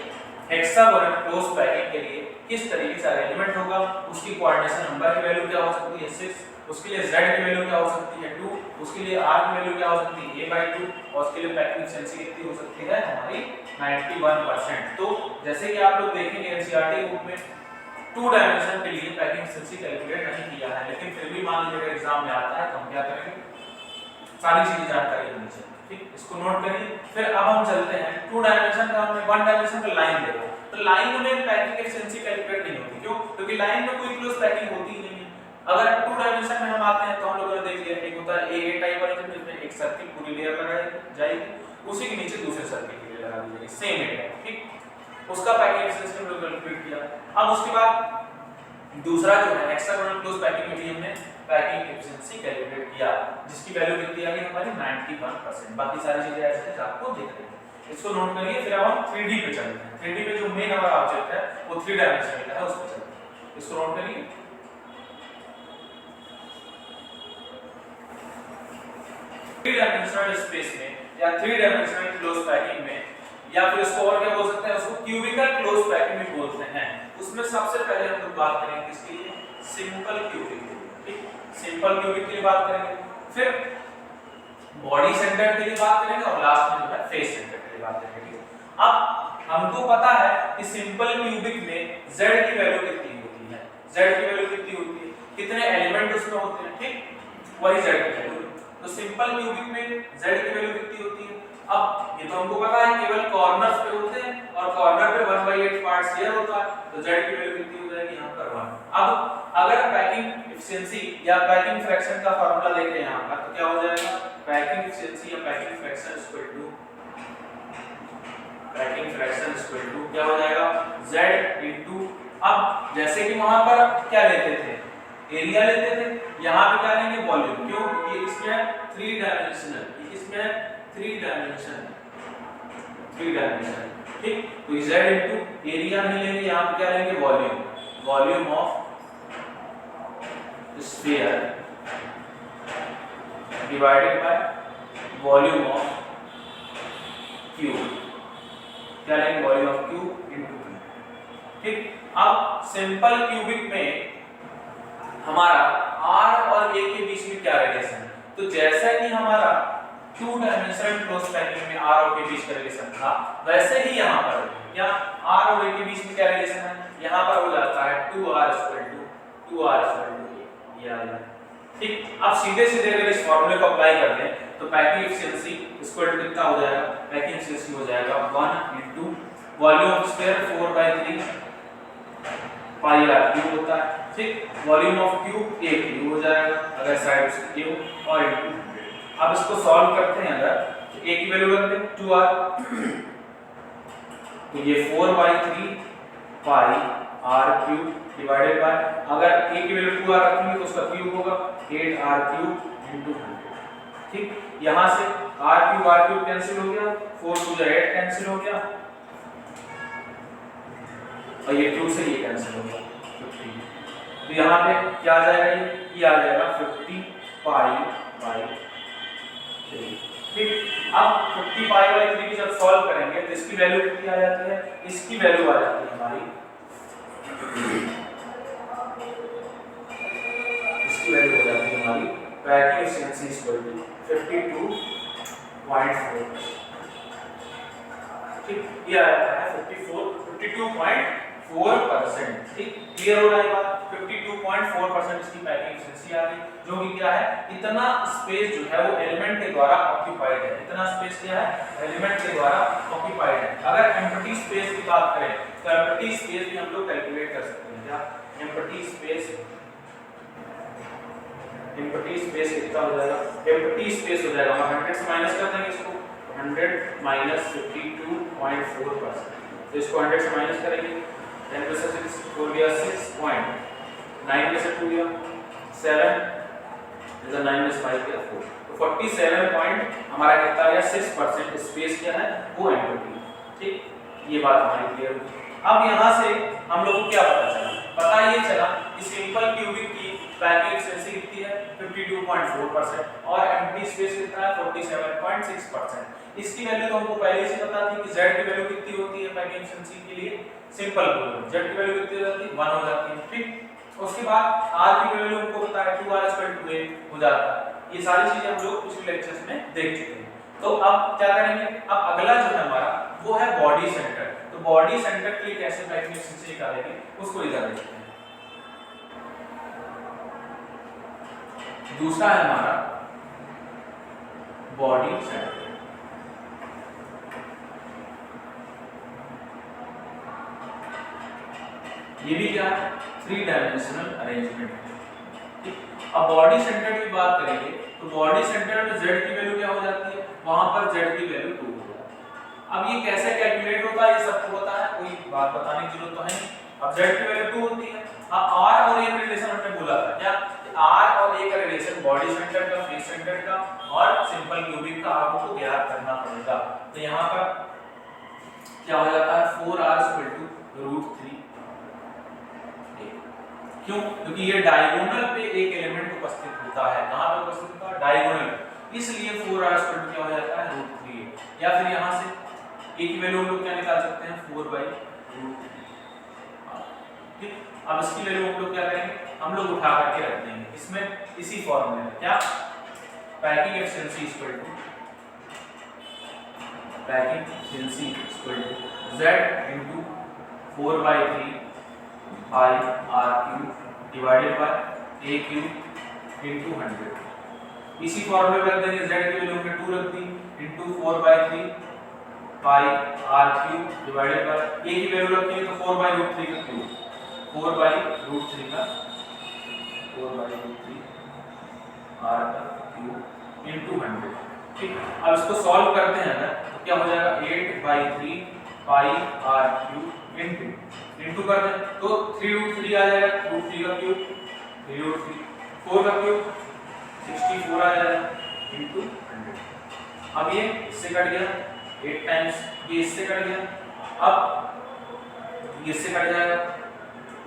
A: हेक्सागोनल क्लोज पैकिंग के लिए किस तरीके से अरेंजमेंट होगा, उसकी कोऑर्डिनेशन नंबर की वैल्यू क्या हो सकती है? 6, उसके लिए z की वैल्यू क्या हो सकती है? 2, उसके लिए r की वैल्यू क्या हो सकती है? a/2, और उसके लिए पैकिंग एफिशिएंसी कितनी हो सकती है हमारी? 91%। तो जैसे कि आप लोग देखेंगे एनसीईआरटी बुक में 2 डायमेंशन के लिए पैकिंग एफिशिएंसी कैलकुलेट नहीं किया है, लेकिन फिर भी मान लीजिए अगर एग्जाम में आता है तो हम क्या करेंगे? सारी चीजें जानकारी होनी चाहिए। ठीक, इसको नोट करिए। फिर अब हम चलते हैं 2 डायमेंशन का, हमने 1 डायमेंशन का लाइन देखा। तो लाइन में पैकिंग एफिशिएंसी कैलकुलेट नहीं होती। क्यों? क्योंकि लाइन में कोई क्लोज पैकिंग होती ही नहीं है। अगर 2 डायमेंशन में हम आते हैं तो हम लोगों ने देख लिया एक होता है ए टाइप अरेंजमेंट जिसमें एक सर्किल पूरी लेयर लगाई जाएगी, उसी के नीचे दूसरे सर्किल की लेयर लगा दी जाएगी सेम ए टाइप, ठीक। उसका पैकिंग एफिशिएंसी हम लोग कैलकुलेट किया। अब उसके बाद दूसरा जो है हेक्सागोनल क्लोज पैकिंग में भी हमने पैकिंग एफिशिएंसी कैलकुलेट किया, जिसकी वैल्यू कितनी आ गई हमारी 91%। बाकी सारी चीजें ऐसे आपको दिख रही है, इसको नोट करिए। फिर अब हम 3D पे चलते हैं। 3D पे जो मेन हमारा ऑब्जेक्ट है वो 3 डायमेंशन का है, उस पे चलते हैं। इसको नोट करिए। 3 डायमेंशनल स्पेस में या 3 डायमेंशनल क्लोज पैकिंग में, या फिर इसको और क्या बोल सकते हैं, उसको क्यूबिकल क्लोज पैकिंग भी बोलते हैं। उसमें सबसे पहले हम लोग बात करेंगे किसके लिए, सिंपल क्यूबिक के लिए, ठीक। सिंपल क्यूबिक के लिए बात करेंगे, फिर बॉडी सेंटर्ड के लिए बात करेंगे और लास्ट में जो है फेस सेंटर्ड के लिए बात करेंगे। अब हमको पता है कि सिंपल क्यूबिक में z की वैल्यू कितनी होती है, z की वैल्यू कितनी होती है, कितने एलिमेंट उसमें होते हैं, ठीक, वही z की वैल्यू। तो सिंपल क्यूबिक में z की वैल्यू कितनी होती है, अब ये तो हमको पता है केवल कॉर्नर्स पे होते हैं और कॉर्नर पे 1/8 पार्ट शेयर होता है, तो z की वैल्यू कितनी हो जाएगी यहाँ पर 1। अब अगर पैकिंग एफिशिएंसी या पैकिंग फ्रैक्शन का फार्मूला देखें यहाँ पर तो क्या हो जाएगा, पैकिंग एफिशिएंसी या पैकिंग फ्रैक्शन इक्वल टू क्या हो जाएगा, z इनटू, अब जैसे कि वहां पर क्या लेते थे, एरिया लेते थे, यहाँ पे क्या लेंगे, वॉल्यूम। क्यों, ये इसमें 3 डायमेंशनल, इसमें 3 डायमेंशन, ठीक। तो z इनटू एरिया नहीं लेंगे, यहाँ पे क्या लेंगे, volume, volume of sphere divided by volume of cube, क्या लेंगे, वॉल्यूम ऑफ क्यूब इनटू, ठीक। अब सिंपल क्यूबिक में हमारा r और a के बीच में क्या रिलेशन है, तो जैसा कि हमारा 2 डायमेंशनल क्लोज पैकिंग में r और a के बीच का रिलेशन था, वैसे ही यहाँ पर क्या r और a के बीच में क्या रिलेशन है, यहाँ पर हो जाता है 2r = a, ये आ गया, ठीक। अब सीधे सीधे अगर इस फार्मूले को अप्लाई कर दें तो पैकिंग एफिशिएंसी इक्वल टू कितना हो जाएगा, पैकिंग एफिशिएंसी हो जाएगा 1 into volume of sphere 4/3 pi r cube होता है, ठीक। Volume of cube a cube हो जाएगा अगर साइड से क्यूब और इनटू 100। अब इसको सॉल्व करते हैं, अगर तो a की वैल्यू रख दें 2r, तो ये 4/3 पाई r क्यूब डिवाइडेड बाय, अगर a की वैल्यू 2r रखेंगे तो उसका क्यूब होगा 8r क्यूब इनटू 100, ठीक। यहां से r क्यूब कैंसिल हो गया, 4 2 8 कैंसिल हो गया और ये 2 से ये कैंसिल हो गया 50। तो यहाँ पे क्या आ जाएगा, ये आ जाएगा 50 पाई बाई 3, ठीक। अब 50 पाई बाई 3 की जब सॉल्व करेंगे तो इसकी वैल्यू कितनी आ जाती है, इसकी वैल्यू आ जाती है हमारी, इसकी वैल्यू हो जाती है हमारी पैकिंग एफिशिएंसी इक्वल टू 52.4, ठीक। ये आ जाता है 52.4%, ठीक। क्लियर हो रहा है बात, 52.4% इसकी पैकिंग एफिशिएंसी आ गई, जो कि क्या है, इतना स्पेस जो है वो एलिमेंट के द्वारा ऑक्यूपाइड है, इतना स्पेस क्या है, एलिमेंट के द्वारा ऑक्यूपाइड है। अगर एम्प्टी स्पेस की बात करें तो एम्प्टी स्पेस भी हम लोग कैलकुलेट कर सकते हैं, क्या एम्प्टी स्पेस कितना हो जाएगा, एम्प्टी स्पेस हो जाएगा, हम 100 से माइनस कर देंगे इसको, 100 माइनस 52.4%, तो इसको 100 से माइनस करेंगे, 10 में से 6 हो गया 6.9 में से 2 गया 7 इधर 9 में से 5 गया 4, तो 47 पॉइंट हमारा कितना गया 6% स्पेस क्या है वो एम्प्टी, ठीक। ये बात हमारी क्लियर हुई। अब यहाँ से हम लोग को क्या पता चला, पता ये चला कि सिंपल क्यूबिक की पैकिंग एफिशिएंसी कितनी है 52.4% और एम्प्टी स्पेस कितना है 47.6%। इसकी वैल्यू तो हमको पहले से पता थी कि z की वैल्यू कितनी होती है पैकिंग एफिशिएंसी के लिए, सिंपल क्यूबिक z की वैल्यू कितनी हो जाती है 1 हो जाती है, ठीक। उसके बाद r की वैल्यू हमको पता है 2r = a हो जाता है। ये सारी चीजें हम लोग पिछले लेक्चर्स में देख चुके हैं। तो अब क्या करेंगे, अब अगला जो है हमारा वो है बॉडी सेंटर। तो बॉडी सेंटर के लिए कैसे पैकिंग एफिशिएंसी निकालेंगे उसको इधर देखते हैं। दूसरा है हमारा बॉडी सेंटर। ये भी क्या है 3 डायमेंशनल अरेंजमेंट है, अब बॉडी सेंटर्ड की बात करेंगे तो बॉडी सेंटर्ड में z की वैल्यू क्या हो जाती है, वहां पर z की वैल्यू 2 हो जाती है। अब ये कैसे कैलकुलेट होता है ये सबको पता है, कोई बात बताने की जरूरत तो है नहीं। अब z की वैल्यू 2 होती है। अब r और a का रिलेशन हमने बोला था क्या, r और a का रिलेशन बॉडी सेंटर्ड का, फेस सेंटर्ड का और सिंपल क्यूबिक का आपको ज्ञात करना पड़ेगा। तो यहां पर क्या हो जाता है 4r √3। क्यों, क्योंकि ये डायगोनल पे एक एलिमेंट उपस्थित होता है। कहां पे उपस्थित होता है, डायगोनल, इसलिए 4r² क्या हो जाता है √3। या फिर यहां से a की वैल्यू हम लोग क्या निकाल सकते हैं 4/√3। ठीक, अब इसकी वैल्यू हम लोग क्या करेंगे, हम लोग उठा करके रख देंगे इसमें इसी फॉर्मूले में। क्या, packing efficiency z * 4/3 pi r³ divided by a³ * 100। इसी फॉर्मूले में रख देंगे, z की वैल्यू हमने 2 रख दी * 4/3 pi r³ divided by a की वैल्यू रखेंगे तो 4/√3 का क्यूब, 4/√3 का 4/√3 r³ * 100। ठीक, अब इसको सॉल्व करते हैं अगर तो क्या हो जाएगा 8/3 pi r³ इनटू कर दें तो 3√3 आ जाएगा, √3 का क्यूब 3√3, 4 का क्यूब 64 आ जाएगा इनटू 100। अब ये इससे कट गया 8 टाइम्स, ये इससे कट गया, अब ये इससे कट जाएगा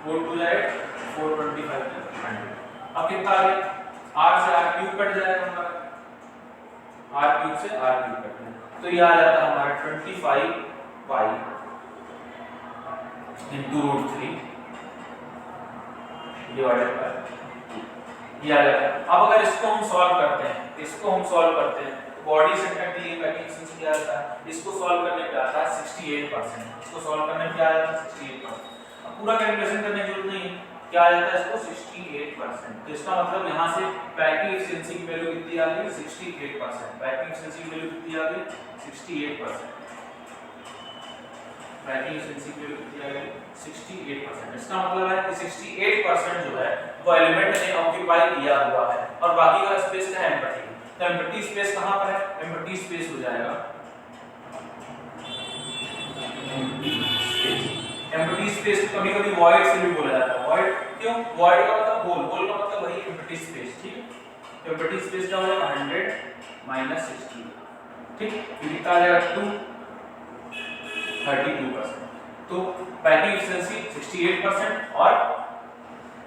A: 4 2 8 425 100। अब कितना आ गया, r से r³ कट जाएगा हमारा, r³ से r³ कट गया तो ये आ जाता है हमारा 25 pi into √3 डिवाइडेड बाय 2 ये आ जाएगा। अब अगर इसको हम सॉल्व करते हैं, तो बॉडी सेंटर के लिए पैकिंग एफिशिएंसी क्या आता है, इसको सॉल्व करने पे आता है 68%। इसको सॉल्व करने पे क्या आया था 68%। अब पूरा कैलकुलेशन करने की जरूरत नहीं, क्या आ जाता है इसको 68%। तो इसका मतलब यहां से पैकिंग एफिशिएंसी की वैल्यू कितनी आ गई 68%। पैकिंग एफिशिएंसी की वैल्यू कितनी आ गई 68%। पैकिंग एफिशिएंसी की वैल्यू कितनी आ गई 68%। इसका मतलब है कि 68% जो है वो एलिमेंट ने ऑक्यूपाई किया हुआ है और बाकी का स्पेस का एम्प्टी। तो एम्प्टी स्पेस कहां पर है, एम्प्टी स्पेस हो जाएगा एम्प्टी स्पेस कभी-कभी वॉइड से भी बोला जाता है। वॉइड क्यों, वॉइड का मतलब होल, होल का मतलब वही एम्प्टी स्पेस। ठीक, तो एम्प्टी स्पेस क्या हो जाएगा 100 - 60। ठीक, ये कितना आ जाएगा 2 32%। तो पैकिंग एफिशिएंसी 68% और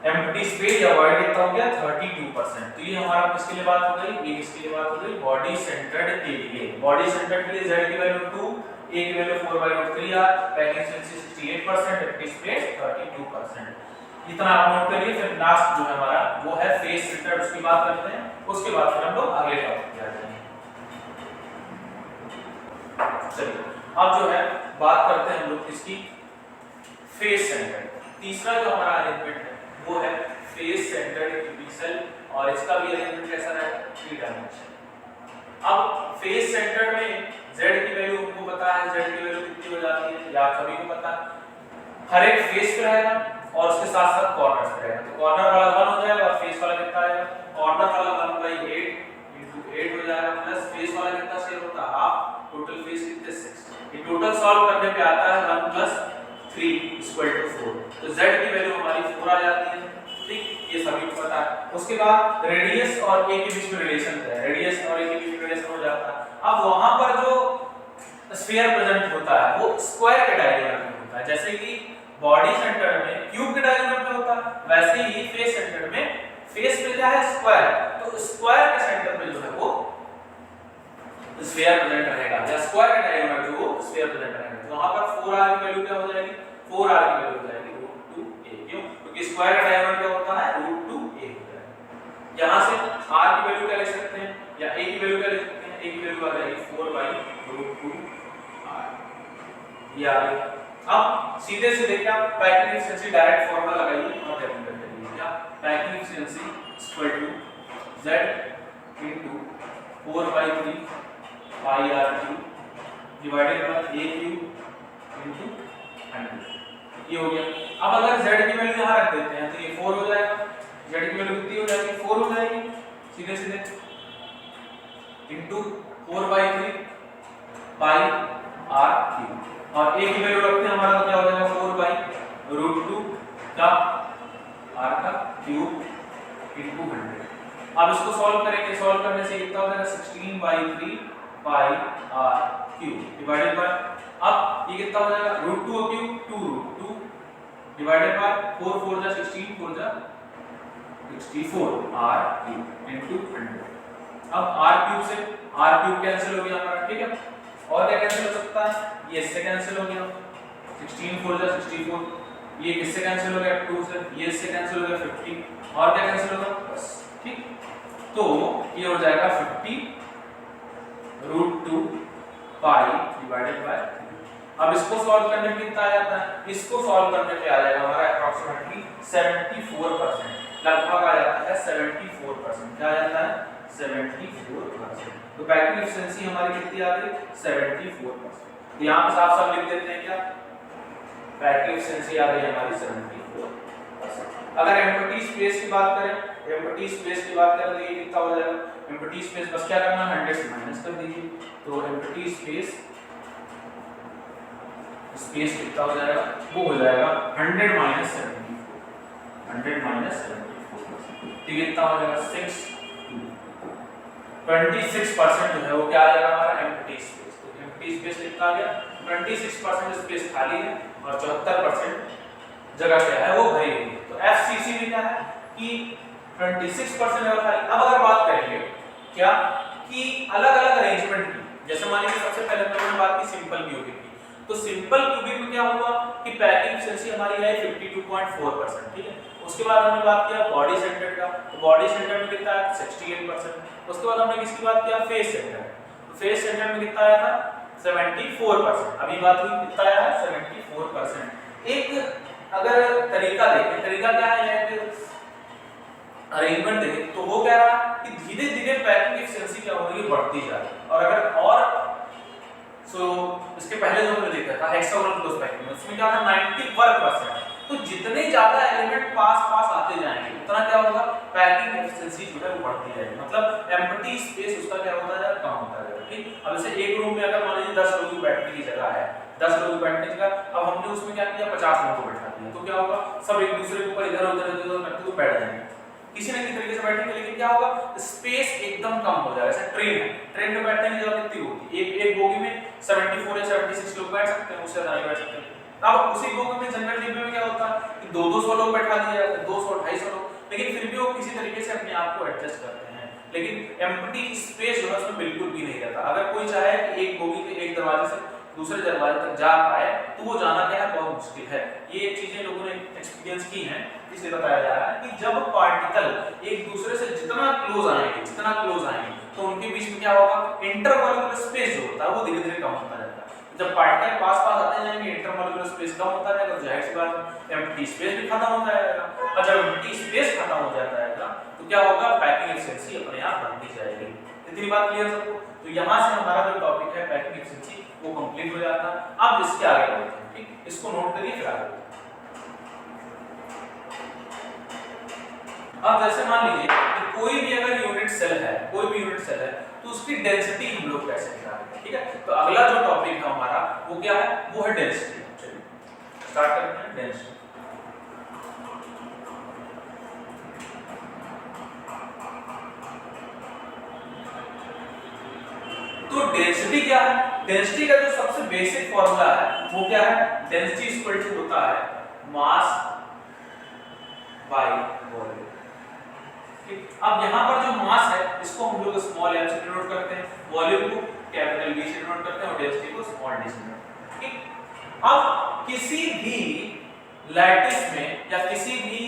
A: एम्प्टी स्पेस या वॉइड कितना हो गया 32%। तो ये हमारा किसके लिए बात हो गई, ये किसके लिए बात हो गई बॉडी सेंटर्ड के लिए। बॉडी सेंटर्ड के लिए z की वैल्यू 2, a की value 4/√3 r, packing efficiency 68%, empty space 32%। इतना आप नोट करिए। फिर लास्ट जो है हमारा वो है फेस सेंटर्ड, उसकी बात करते हैं, उसके बाद फिर हम लोग अगले टॉपिक पे आ जाएंगे। चलिए अब जो है बात करते हैं हम लोग इसकी फेस सेंटर्ड। तीसरा जो हमारा अरेंजमेंट है वो है फेस सेंटर्ड क्यूबिक सेल और इसका भी अरेंजमेंट कैसा रहेगा 3 डायमेंशन। अब फेस सेंटर्ड में z की वैल्यू हमको पता है, z की वैल्यू कितनी हो जाती है या आप सभी को पता है। हर एक फेस पे रहेगा और उसके साथ साथ कॉर्नर्स पे रहेगा। तो कॉर्नर वाला 1 हो जाएगा और फेस वाला कितना आएगा, कॉर्नर वाला 1/8 * 8 हो जाएगा प्लस फेस वाला कितना शेयर होता है हाफ, टोटल फेस कितने 6। ये टोटल सॉल्व करने पे आता है 1 + 3 = 4। तो z की वैल्यू हमारी 4 आ जाती है। ठीक, ये सभी को पता है। उसके बाद रेडियस और a के बीच में रिलेशन है, रेडियस और a के बीच में रिलेशन हो जाता है। अब वहां पर जो स्फीयर प्रेजेंट होता है वो स्क्वायर के डायमीटर में होता है। जैसे कि बॉडी सेंटर में क्यूब के डायमीटर में होता है, वैसे ही फेस सेंटर में फेस पे क्या है स्क्वायर, तो स्क्वायर के सेंटर पे जो है वो स्फीयर प्रेजेंट रहेगा या स्क्वायर का डायमीटर जो स्फीयर प्रेजेंट रहेगा। तो वहां पर 4r की वैल्यू क्या हो जाएगी, 4r की वैल्यू हो जाएगी √2a। क्यों, क्योंकि स्क्वायर का डायमीटर क्या होता है √2a हो जाएगा। यहां से r की वैल्यू क्या लिख सकते हैं या a की वैल्यू क्या लिख सकते हैं, a की वैल्यू आ जाएगी 4/√2r। ये आ गई। अब सीधे से देखिए आप पैकिंग एफिशिएंसी डायरेक्ट फार्मूला लगाइए और कैलकुलेट करिए। क्या, packing efficiency z * 4/3 pi r³ divided by a³ * 100। ये हो गया। अब अगर z की वैल्यू यहां रख देते हैं तो ये 4 हो जाएगा, जेड की वैल्यू कितनी हो जाएगी 4 हो जाएगी सीधे सीधे इनटू 4/3 पाई आर क्यूब और ए की वैल्यू रखते हैं हमारा तो क्या हो जाएगा 4/√2 का आर का क्यूब इनटू 100। अब इसको सॉल्व करेंगे, सॉल्व करने से कितना हो जाएगा 16/3 पाई आर क्यूब डिवाइडेड बाय अब ये कितना हो जाएगा √2 क्यूब 2√2 डिवाइडेड बाय 4 4 जा 16 4 जा 64 आर क्यूब इनटू 100। अब आर क्यूब से आर क्यूब कैंसिल हो गया हमारा, ठीक है। और क्या कैंसिल हो सकता है, ये इससे कैंसिल हो गया 16 4 जा 64, ये किससे कैंसिल हो गया 2 से, ये इससे कैंसिल हो गया 50 और क्या कैंसिल होगा बस, ठीक। तो ये हो जाएगा 50√2 पाई डिवाइडेड बाय। अब इसको सॉल्व करने में कितना आ जाता है, इसको सॉल्व करने पे आ जाएगा हमारा अप्रोक्सीमेटली 74%, लगभग आ जाता है 74%, क्या आ जाता है 74%। तो पैकिंग एफिशिएंसी हमारी कितनी आ गई 74%। तो यहां पे साफ साफ लिख देते हैं क्या पैकिंग एफिशिएंसी आ गई हमारी 74%। अगर एम्प्टी स्पेस की बात करें, एम्प्टी स्पेस की बात करें तो ये कितना हो जाएगा, एम्प्टी स्पेस बस क्या करना 100 से माइनस कर दीजिए, तो एम्प्टी स्पेस कितना हो जाएगा वो हो जाएगा 100 माइनस 74, 100 माइनस 74%, तो कितना हो जाएगा 26% जो है वो क्या आ जाएगा हमारा एम्प्टी स्पेस। तो एम्प्टी स्पेस कितना आ गया 26% स्पेस खाली है और 74% जगह क्या है वो भरी हुई है। तो एफसीसी में क्या है कि 26% जगह खाली। अब अगर बात करेंगे क्या कि अलग-अलग अरेंजमेंट की, जैसे मान लीजिए सबसे पहले हमने बात की सिंपल क्यूबिक की, तो सिंपल क्यूबिक में क्या हुआ कि पैकिंग एफिशिएंसी हमारी है 52.4%, ठीक है। उसके बाद हमने बात किया बॉडी सेंटर्ड का, तो बॉडी सेंटर्ड में कितना है 68%। उसके बाद हमने किसकी बात किया फेस सेंटर्ड, तो फेस सेंटर्ड में कितना आया था 74%। अभी बात हुई कितना आया है 74%। एक अगर तरीका देखें, तरीका क्या है अरेंजमेंट देखें तो वो क्या रहा कि धीरे धीरे पैकिंग एफिशिएंसी क्या हो रही है बढ़ती जा रही है। और अगर और इसके पहले जो हमने देखा था हेक्सागोनल क्लोज पैकिंग में उसमें क्या था 91%। तो जितने ज्यादा एलिमेंट पास आते जाएंगे उतना क्या होगा पैकिंग एफिशिएंसी जो है वो बढ़ती जाएगी, मतलब एम्प्टी स्पेस उसका क्या होता जाएगा कम होता जाएगा, ठीक। अब जैसे एक रूम में अगर मान लीजिए 10 लोगों की बैठने की जगह है, 10 लोगों की बैठने की जगह, अब हमने उसमें क्या किया 50 लोगों को बैठा दिया, तो क्या होगा सब एक दूसरे के ऊपर इधर उधर करते हुए बैठ जाएंगे, किसी न किसी तरीके से बैठेंगे, लेकिन क्या होगा स्पेस एकदम कम हो जाएगा। जैसे ट्रेन में बैठने की जगह कितनी होगी, एक बोगी में 74 या 76 लोग बैठ सकते हैं, उससे ज्यादा नहीं बैठ सकते। अब उसी बोगी में जनरल डिब्बे में क्या होता है कि 200 लोग बैठा दिया जाता है, 200 250 लोग, लेकिन फिर भी वो किसी तरीके से अपने आप को एडजस्ट करते हैं। लेकिन एम्प्टी स्पेस जो है उसमें बिल्कुल भी नहीं रहता। अगर कोई चाहे कि एक बोगी के एक दरवाजे से दूसरे दरवाजे तक जा पाए तो वो जाना क्या है बहुत मुश्किल है। ये चीजें लोगों ने एक्सपीरियंस की हैं, इसलिए बताया जा रहा है कि जब पार्टिकल एक दूसरे से जितना क्लोज आएंगे तो उनके बीच में क्या होगा इंटरमॉलिक्यूलर स्पेस जो होता है वो धीरे धीरे कम होता जाता है। जब पार्टिकल पास आते जाएंगे इंटरमॉलिक्यूलर स्पेस कम होता जाएगा, तो जाहिर सी बात एम्प्टी स्पेस भी खत्म हो जाएगा, और जब एम्प्टी स्पेस खत्म हो जाता है तो क्या होगा पैकिंग एफिशिएंसी अपने आप बढ़ती जाएगी। इतनी बात क्लियर सबको। तो यहाँ से हमारा जो टॉपिक है पैकिंग एफिशिएंसी वो कंप्लीट हो जाता है। अब इसके आगे बढ़ते हैं, ठीक, इसको नोट करिए फिर आगे। अब जैसे मान लीजिए कि कोई भी अगर यूनिट सेल है तो उसकी डेंसिटी हम लोग कैसे निकालेंगे, ठीक है। तो अगला जो टॉपिक है हमारा वो क्या है, वो है डेंसिटी। चलिए स्टार्ट करते हैं डेंसिटी। तो डेंसिटी क्या है, डेंसिटी का जो सबसे बेसिक फॉर्मूला है वो क्या है, डेंसिटी इक्वल टू होता है मास बाय वॉल्यूम। अब यहाँ पर जो मास है इसको हम लोग स्मॉल m से डिनोट करते हैं, वॉल्यूम को कैपिटल V से डिनोट करते हैं और डेंसिटी को स्मॉल d से डिनोट, ठीक। अब किसी भी लैटिस में या किसी भी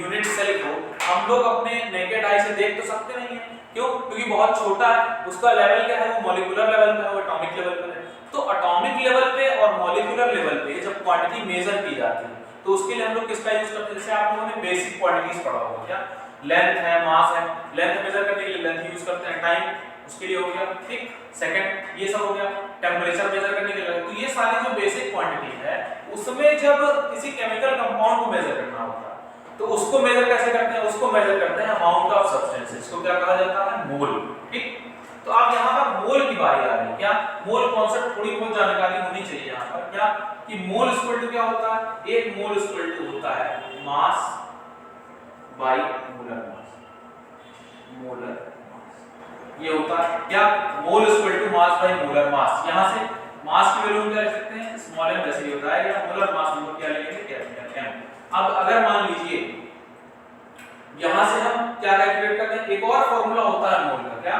A: यूनिट सेल को हम लोग अपने नेकेड आई से देख तो सकते नहीं है, क्यों, क्योंकि बहुत छोटा है, उसका लेवल क्या है वो मॉलिक्यूलर लेवल पे है, वो एटॉमिक लेवल पे है। तो एटॉमिक लेवल पे और मॉलिक्यूलर लेवल पे जब क्वांटिटी मेजर की जाती है तो उसके लिए हम लोग किसका यूज करते हैं, जैसे आप लोगों ने बेसिक क्वांटिटीज पढ़ा होगा, क्या लेंथ है, मास है, लेंथ मेजर करने के लिए लेंथ यूज करते हैं, टाइम उसके लिए हो गया, ठीक, सेकंड ये सब हो गया, टेंपरेचर मेजर करने के लिए। तो ये सारी जो बेसिक क्वांटिटी है उसमें जब किसी केमिकल कंपाउंड को मेजर करना होता है तो उसको मेजर कैसे करते हैं? उसको मेजर करते हैं अमाउंट ऑफ सब्सटेंस, इसको क्या कहा जाता है? मोल। ठीक, तो अब यहाँ पर मोल की बारी आ रही है। क्या मोल कॉन्सेप्ट थोड़ी बहुत जानकारी होनी चाहिए यहाँ पर। क्या कि मोल इक्वल टू क्या होता है? एक मोल इक्वल टू होता है mass by molar mass. Molar mass ये होता है क्या? Mole equal to mass by molar mass. यहाँ से मास की वैल्यू क्या लिख सकते हैं? स्मॉल m जैसे ही होता है, या मोलर मास हम क्या लेंगे? Capital M। अब अगर मान लीजिए यहां से हम क्या कैलकुलेट करते हैं? एक और फार्मूला होता है मोल का। क्या?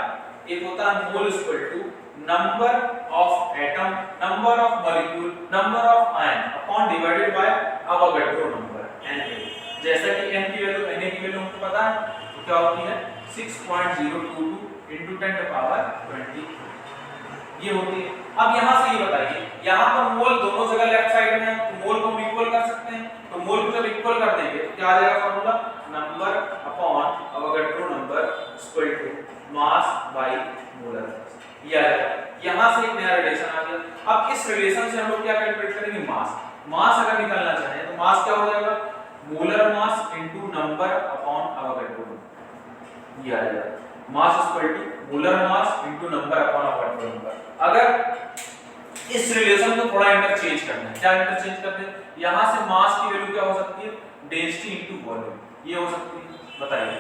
A: एक होता है mole equal to number of atom, number of molecule, number of ion upon divided by Avogadro number Na। जैसा कि n की वैल्यू Na की वैल्यू हमको पता है, तो क्या होती है? 6.022 into 10 to power 20 ये होती है। अब यहां से ये बताइए, यहां पर मोल दोनों जगह लेफ्ट साइड में है, तो मोल को हम इक्वल कर सकते हैं। तो मोल को जब इक्वल कर देंगे तो क्या आ जाएगा formula? Number upon Avogadro number equal to mass by molar mass. ये आ जाएगा। यहां से एक नया रिलेशन आ गया। अब इस रिलेशन से हम लोग क्या कैलकुलेट करेंगे? मास। मास अगर निकालना चाहें तो मास क्या हो जाएगा? Molar mass into number upon Avogadro number. ये आ जाएगा mass equal to molar mass into number upon Avogadro number. अगर इस रिलेशन को थोड़ा इंटरचेंज करना है, क्या इंटरचेंज करते हैं? यहां से मास की वैल्यू क्या हो सकती है? डेंसिटी इनटू वॉल्यूम, ये हो सकती है। बताइए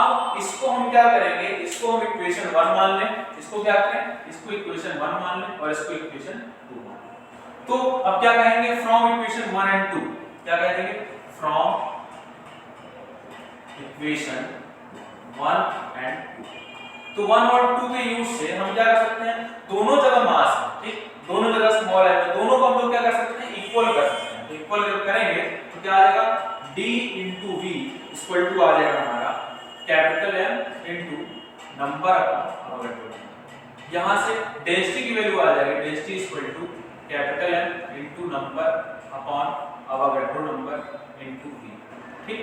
A: अब इसको हम क्या करेंगे? इसको हम इक्वेशन 1 मान लें, इसको क्या करें? इसको इक्वेशन 1 मान लें और इसको इक्वेशन 2 मान लें। तो अब क्या कहेंगे? फ्रॉम इक्वेशन 1 एंड 2 क्या कह देंगे? From equation 1 and 2। तो 1 और 2 के यूज से हम क्या कर सकते हैं? दोनों जगह मास है, ठीक, दोनों जगह स्मॉल है, तो दोनों को हम लोग क्या कर सकते हैं? इक्वल कर सकते हैं। तो इक्वल जब करेंगे तो क्या आ जाएगा? d into v equal to आ जाएगा हमारा capital M into number upon Avogadro number. यहां से डेंसिटी की वैल्यू आ जाएगी, density equal to capital M into number upon Avogadro number into v। ठीक,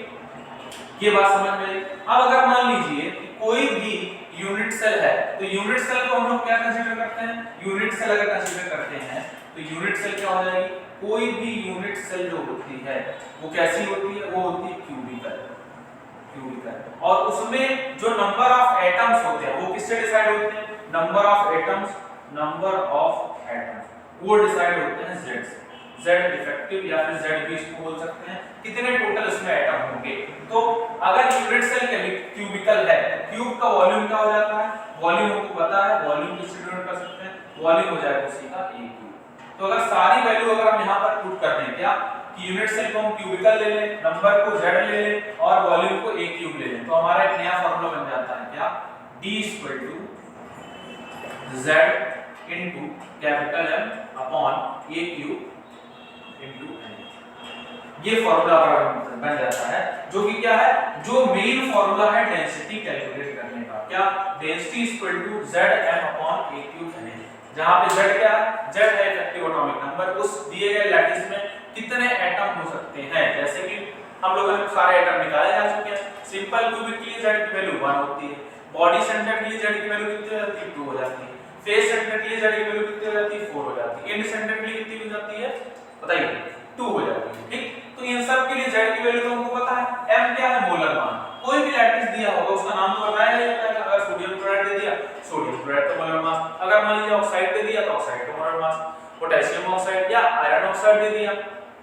A: ये बात समझ में आई। अब अगर मान लीजिए कोई भी यूनिट सेल है, तो यूनिट सेल को हम लोग क्या कंसीडर करते हैं? यूनिट सेल अगर कंसीडर करते हैं तो यूनिट सेल क्या हो जाएगी? कोई भी यूनिट सेल जो होती है वो कैसी होती है? वो होती है क्यूबिकल। क्यूबिकल। और उसमें जो नंबर ऑफ एटम्स होते हैं वो किससे डिसाइड होते हैं? Number of atoms, number of atoms वो डिसाइड होते हैं z से। z इफेक्टिव या फिर z भी इसको बोल सकते हैं, कितने टोटल इसमें एटम होंगे। तो अगर यूनिट सेल क्यूबिकल है तो क्यूब का वॉल्यूम क्या हो जाता है? वॉल्यूम हमको पता है, वॉल्यूम किससे डिनोट कर सकते हैं? वॉल्यूम हो जाएगा उसी का a क्यूब। तो अगर सारी वैल्यू अगर हम यहां पर पुट कर दें, क्या कि यूनिट सेल को हम क्यूबिकल ले लें, नंबर को z ले लें और वॉल्यूम को a क्यूब ले लें, तो हमारा एक नया फार्मूला बन जाता है। क्या? d equal to z into capital M upon a cube into n। ये फार्मूला बन जाता है, जो कि क्या है? जो मेन फार्मूला है डेंसिटी कैलकुलेट करने का। क्या? Density equal to Zm upon a cube n, जहां पे Z क्या है? Z है इफेक्टिव एटॉमिक नंबर, उस दिए गए लैटिस में कितने एटम हो सकते हैं। जैसे कि हम लोगों ने सारे एटम निकाले जा चुके हैं। सिंपल क्यूबिक के लिए Z की वैल्यू 1 होती है, बॉडी सेंटर के लिए Z की वैल्यू कितनी हो जाती है? 2 हो जाती है, फेस सेंटर के लिए Z की वैल्यू कितनी हो जाती है? 4 हो जाती है, एंड सेंटर के लिए कितनी हो जाती है? बताइए, 2 हो जाती है। ठीक, तो इन सब के लिए Z की वैल्यू तो हमको पता है। M क्या है? मोलर मान। कोई भी लैटिस दिया होगा उसका नाम तो बताया जाएगा। अगर सोडियम क्लोराइड दे दिया, सोडियम क्लोराइड का मोलर मास। अगर मान लीजिए ऑक्साइड दे दिया तो ऑक्साइड का मोलर मास, पोटेशियम ऑक्साइड या आयरन ऑक्साइड दे दिया,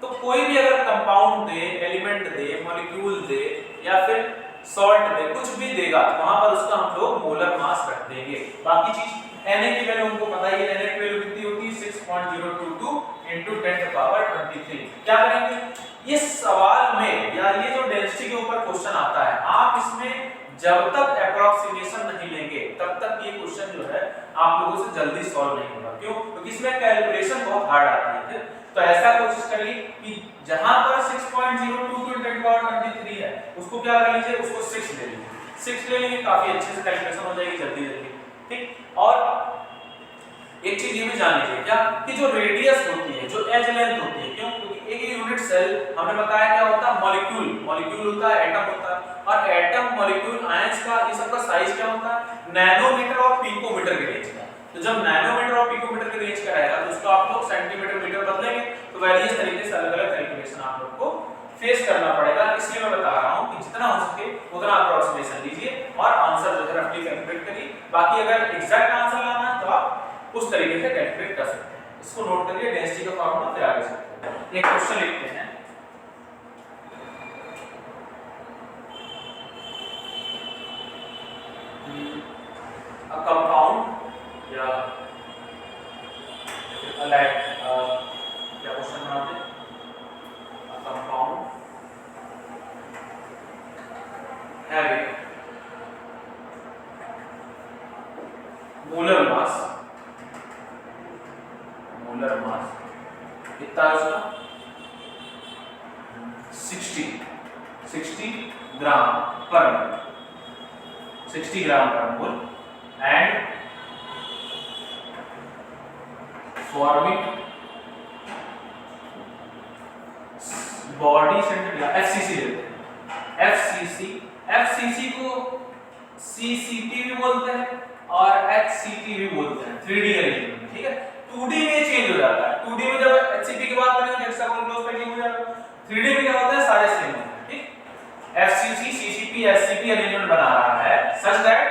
A: तो कोई भी अगर कंपाउंड दे, एलिमेंट दे, मॉलिक्यूल दे या फिर सॉल्ट दे, कुछ भी देगा तो वहां पर उसका हम लोग मोलर मास रख देंगे। बाकी चीज Na की वैल्यू हमको पता ही है। Na की वैल्यू कितनी होती है? 6.022 into 10 to power 23। क्या करेंगे? इस सवाल में या ये जो डेंसिटी के ऊपर क्वेश्चन आता है, आप इसमें जब तक अप्रोक्सीमेशन नहीं लेंगे तब तक ये क्वेश्चन जो है आप लोगों से जल्दी सॉल्व नहीं होगा। क्यों? क्योंकि इसमें कैलकुलेशन बहुत हार्ड आती है। तो ऐसा कोशिश करिए कि जहां पर 6.022 into 10 to power 23 है, उसको क्या कर लीजिए? उसको 6 ले लीजिए। 6 ले लेंगे, काफी अच्छे से कैलकुलेशन हो जाएगी जल्दी जल्दी। ठीक, और एक चीज ये भी जान लीजिए क्या कि जो रेडियस होती है, जो एज लेंथ होती है, क्यों? क्योंकि एक यूनिट सेल हमने बताया क्या होता है? मॉलिक्यूल। मॉलिक्यूल होता है, एटम होता है, और एटम, मॉलिक्यूल, आयंस का ये सब का साइज क्या होता है? नैनोमीटर और पिकोमीटर के रेंज का। तो जब नैनोमीटर और पिकोमीटर के रेंज का रहेगा तो उसको आप लोग सेंटीमीटर मीटर बदलेंगे, तो वेरियस तरीके से अलग-अलग कैलकुलेशन आप लोग को फेस करना पड़ेगा, इसलिए मैं बता रहा हूं कि जितना हो सके उतना अप्रोक्सीमेशन लीजिए और आंसर जो है रफली कैलकुलेट करिए। बाकी अगर एग्जैक्ट आंसर लाना है तो आप उस तरीके से कैलकुलेट कर सकते हैं। इसको नोट करिए, डेंसिटी का फॉर्मूला फिर आगे चलते हैं। एक क्वेश्चन लिखते हैं, a compound या allied क्या क्वेश्चन बनाते हैं, a compound having molar mass कितना है उसका 60 ग्राम पर मोल, 60 ग्राम पर मोल and forming body center या FCC लेते हैं, FCC को CCT भी बोलते हैं और HCT भी बोलते हैं, 3D अरेंजमेंट, ठीक है। 2D में चेंज हो जाता है, 2D में जब HCT की बात करेंगे हेक्सागोनल क्लोज पैकिंग हो जाएगा, 3D में क्या होता है सारे सेम होते हैं, ठीक। FCC CCP SCP अरेंजमेंट बना रहा है such that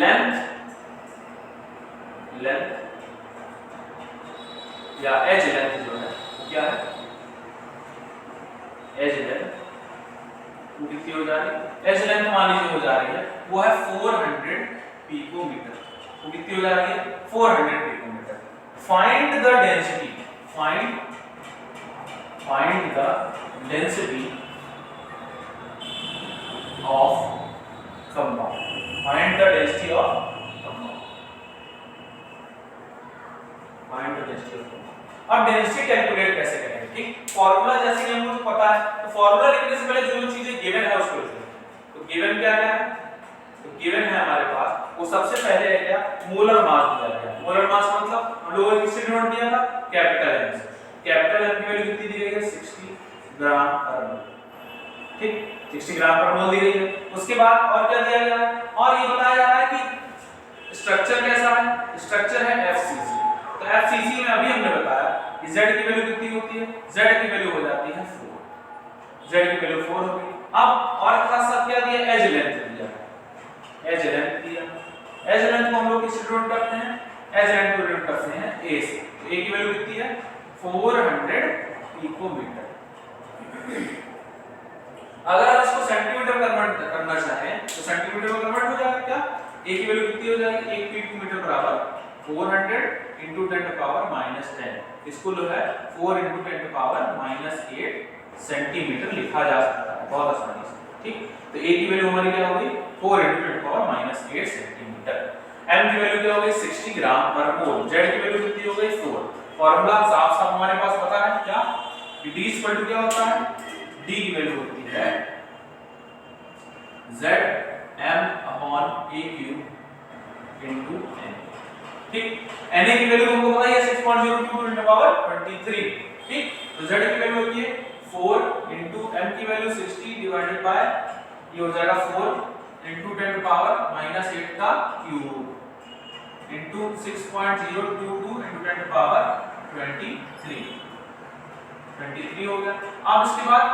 A: length या edge length जो है वो क्या है, edge length वो कितनी हो जा रही है, edge length मान लीजिए हो जा रही है वो है 400 पिकोमीटर, वो कितनी हो जा रही है 400 picometre. Find the density of compound, find the density of compound, अब डेंसिटी कैलकुलेट कैसे करेंगे, ठीक। फॉर्मूला जैसे कि हम लोग को पता है, तो फॉर्मूला लिखने से पहले जो चीजें गिवन है उसको लिखते हैं। तो गिवन क्या है, तो गिवन है हमारे पास, वो सबसे पहले है क्या, मोलर मास दिया गया। मोलर मास मतलब हम लोगों ने किससे डिनोट किया था, कैपिटल एम से। कैपिटल एम की वैल्यू कितनी दी गई है 60 ग्राम पर मोल, ठीक, 60 ग्राम पर मोल दी गई है। उसके बाद और क्या दिया गया है, और ये बताया जा रहा है कि स्ट्रक्चर कैसा है, स्ट्रक्चर है FCC। तो FCC में अभी हमने बताया कि Z की वैल्यू कितनी होती है, Z की वैल्यू हो जाती है 4, Z की वैल्यू 4 हो गई। अब और खास साथ क्या दिया, एज लेंथ दिया, एज लेंथ दिया। एज लेंथ को हम लोग किससे डिनोट करते हैं, एज लेंथ को डिनोट करते हैं A से। तो A की वैल्यू कितनी है 400 पिकोमीटर। अगर आप इसको सेंटीमीटर कन्वर्ट करना चाहें तो सेंटीमीटर में कन्वर्ट हो जाएगा क्या, A की वैल्यू कितनी हो जाएगी, 1 पिकोमीटर बराबर 400 into 10 to power -10। इसको जो है 4 into 10 to power -8 सेंटीमीटर लिखा जा सकता है बहुत आसानी से, ठीक। तो A की वैल्यू हमारी क्या होगी 4 into 10 to power -8 centimetre. M की वैल्यू क्या हो गई 60 ग्राम पर मोल। Z की वैल्यू कितनी हो गई 4। फार्मूला साफ साफ हमारे पास पता है क्या, D इक्वल क्या होता है, D की वैल्यू होती है ZM/AQ into N, ठीक। Na की वैल्यू हमको पता है 6.02 into power 23, ठीक। तो Z की वैल्यू होती है 4 into M की वैल्यू 60 डिवाइडेड बाय ये हो जाएगा 4 into 10 to power -8 का cube into 6.022 into 10 to power 23 हो गया। अब इसके बाद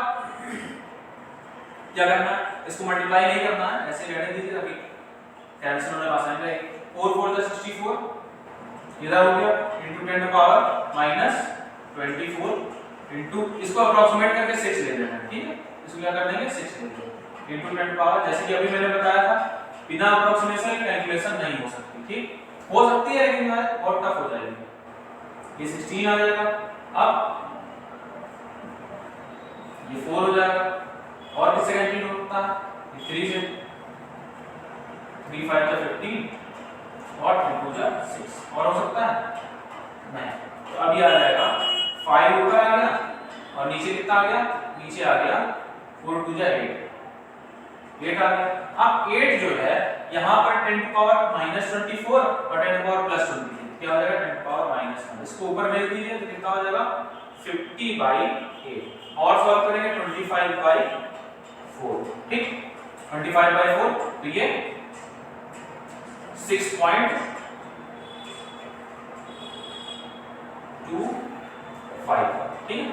A: क्या करना है, इसको मल्टीप्लाई नहीं करना है, ऐसे रहने दीजिए अभी कैंसिल होने आसानी रहेगी। 4 4 = 64 इधर हो गया into 10 to power -24 into इसको अप्रोक्सीमेट करके 6 ले लेना, ठीक है। इसको क्या कर देंगे 6 ले लेंगे into 10 to power, जैसे कि अभी मैंने बताया था बिना अप्रोक्सीमेशन कैलकुलेशन नहीं हो सकती, ठीक। हो सकती है लेकिन बहुत टफ हो जाएगी। ये 16 आ जाएगा, अब ये 4 हो जाएगा और किससे कैंसिल होता है, 3 से 3 5 = 15 और 2 2 = 6 और हो सकता है नहीं। तो अब ये आ जाएगा 5 ऊपर आ गया और नीचे कितना आ गया, नीचे आ गया 4 2 = 8 आ गया। अब 8 जो है यहाँ पर 10 to power -24 और 10 to power +23 क्या हो जाएगा 10 to power -1। इसको ऊपर भेज दीजिए तो कितना हो जाएगा 50/8 और सॉल्व करेंगे 25/4, ठीक। 25/4 तो ये 6.2 ठीक है,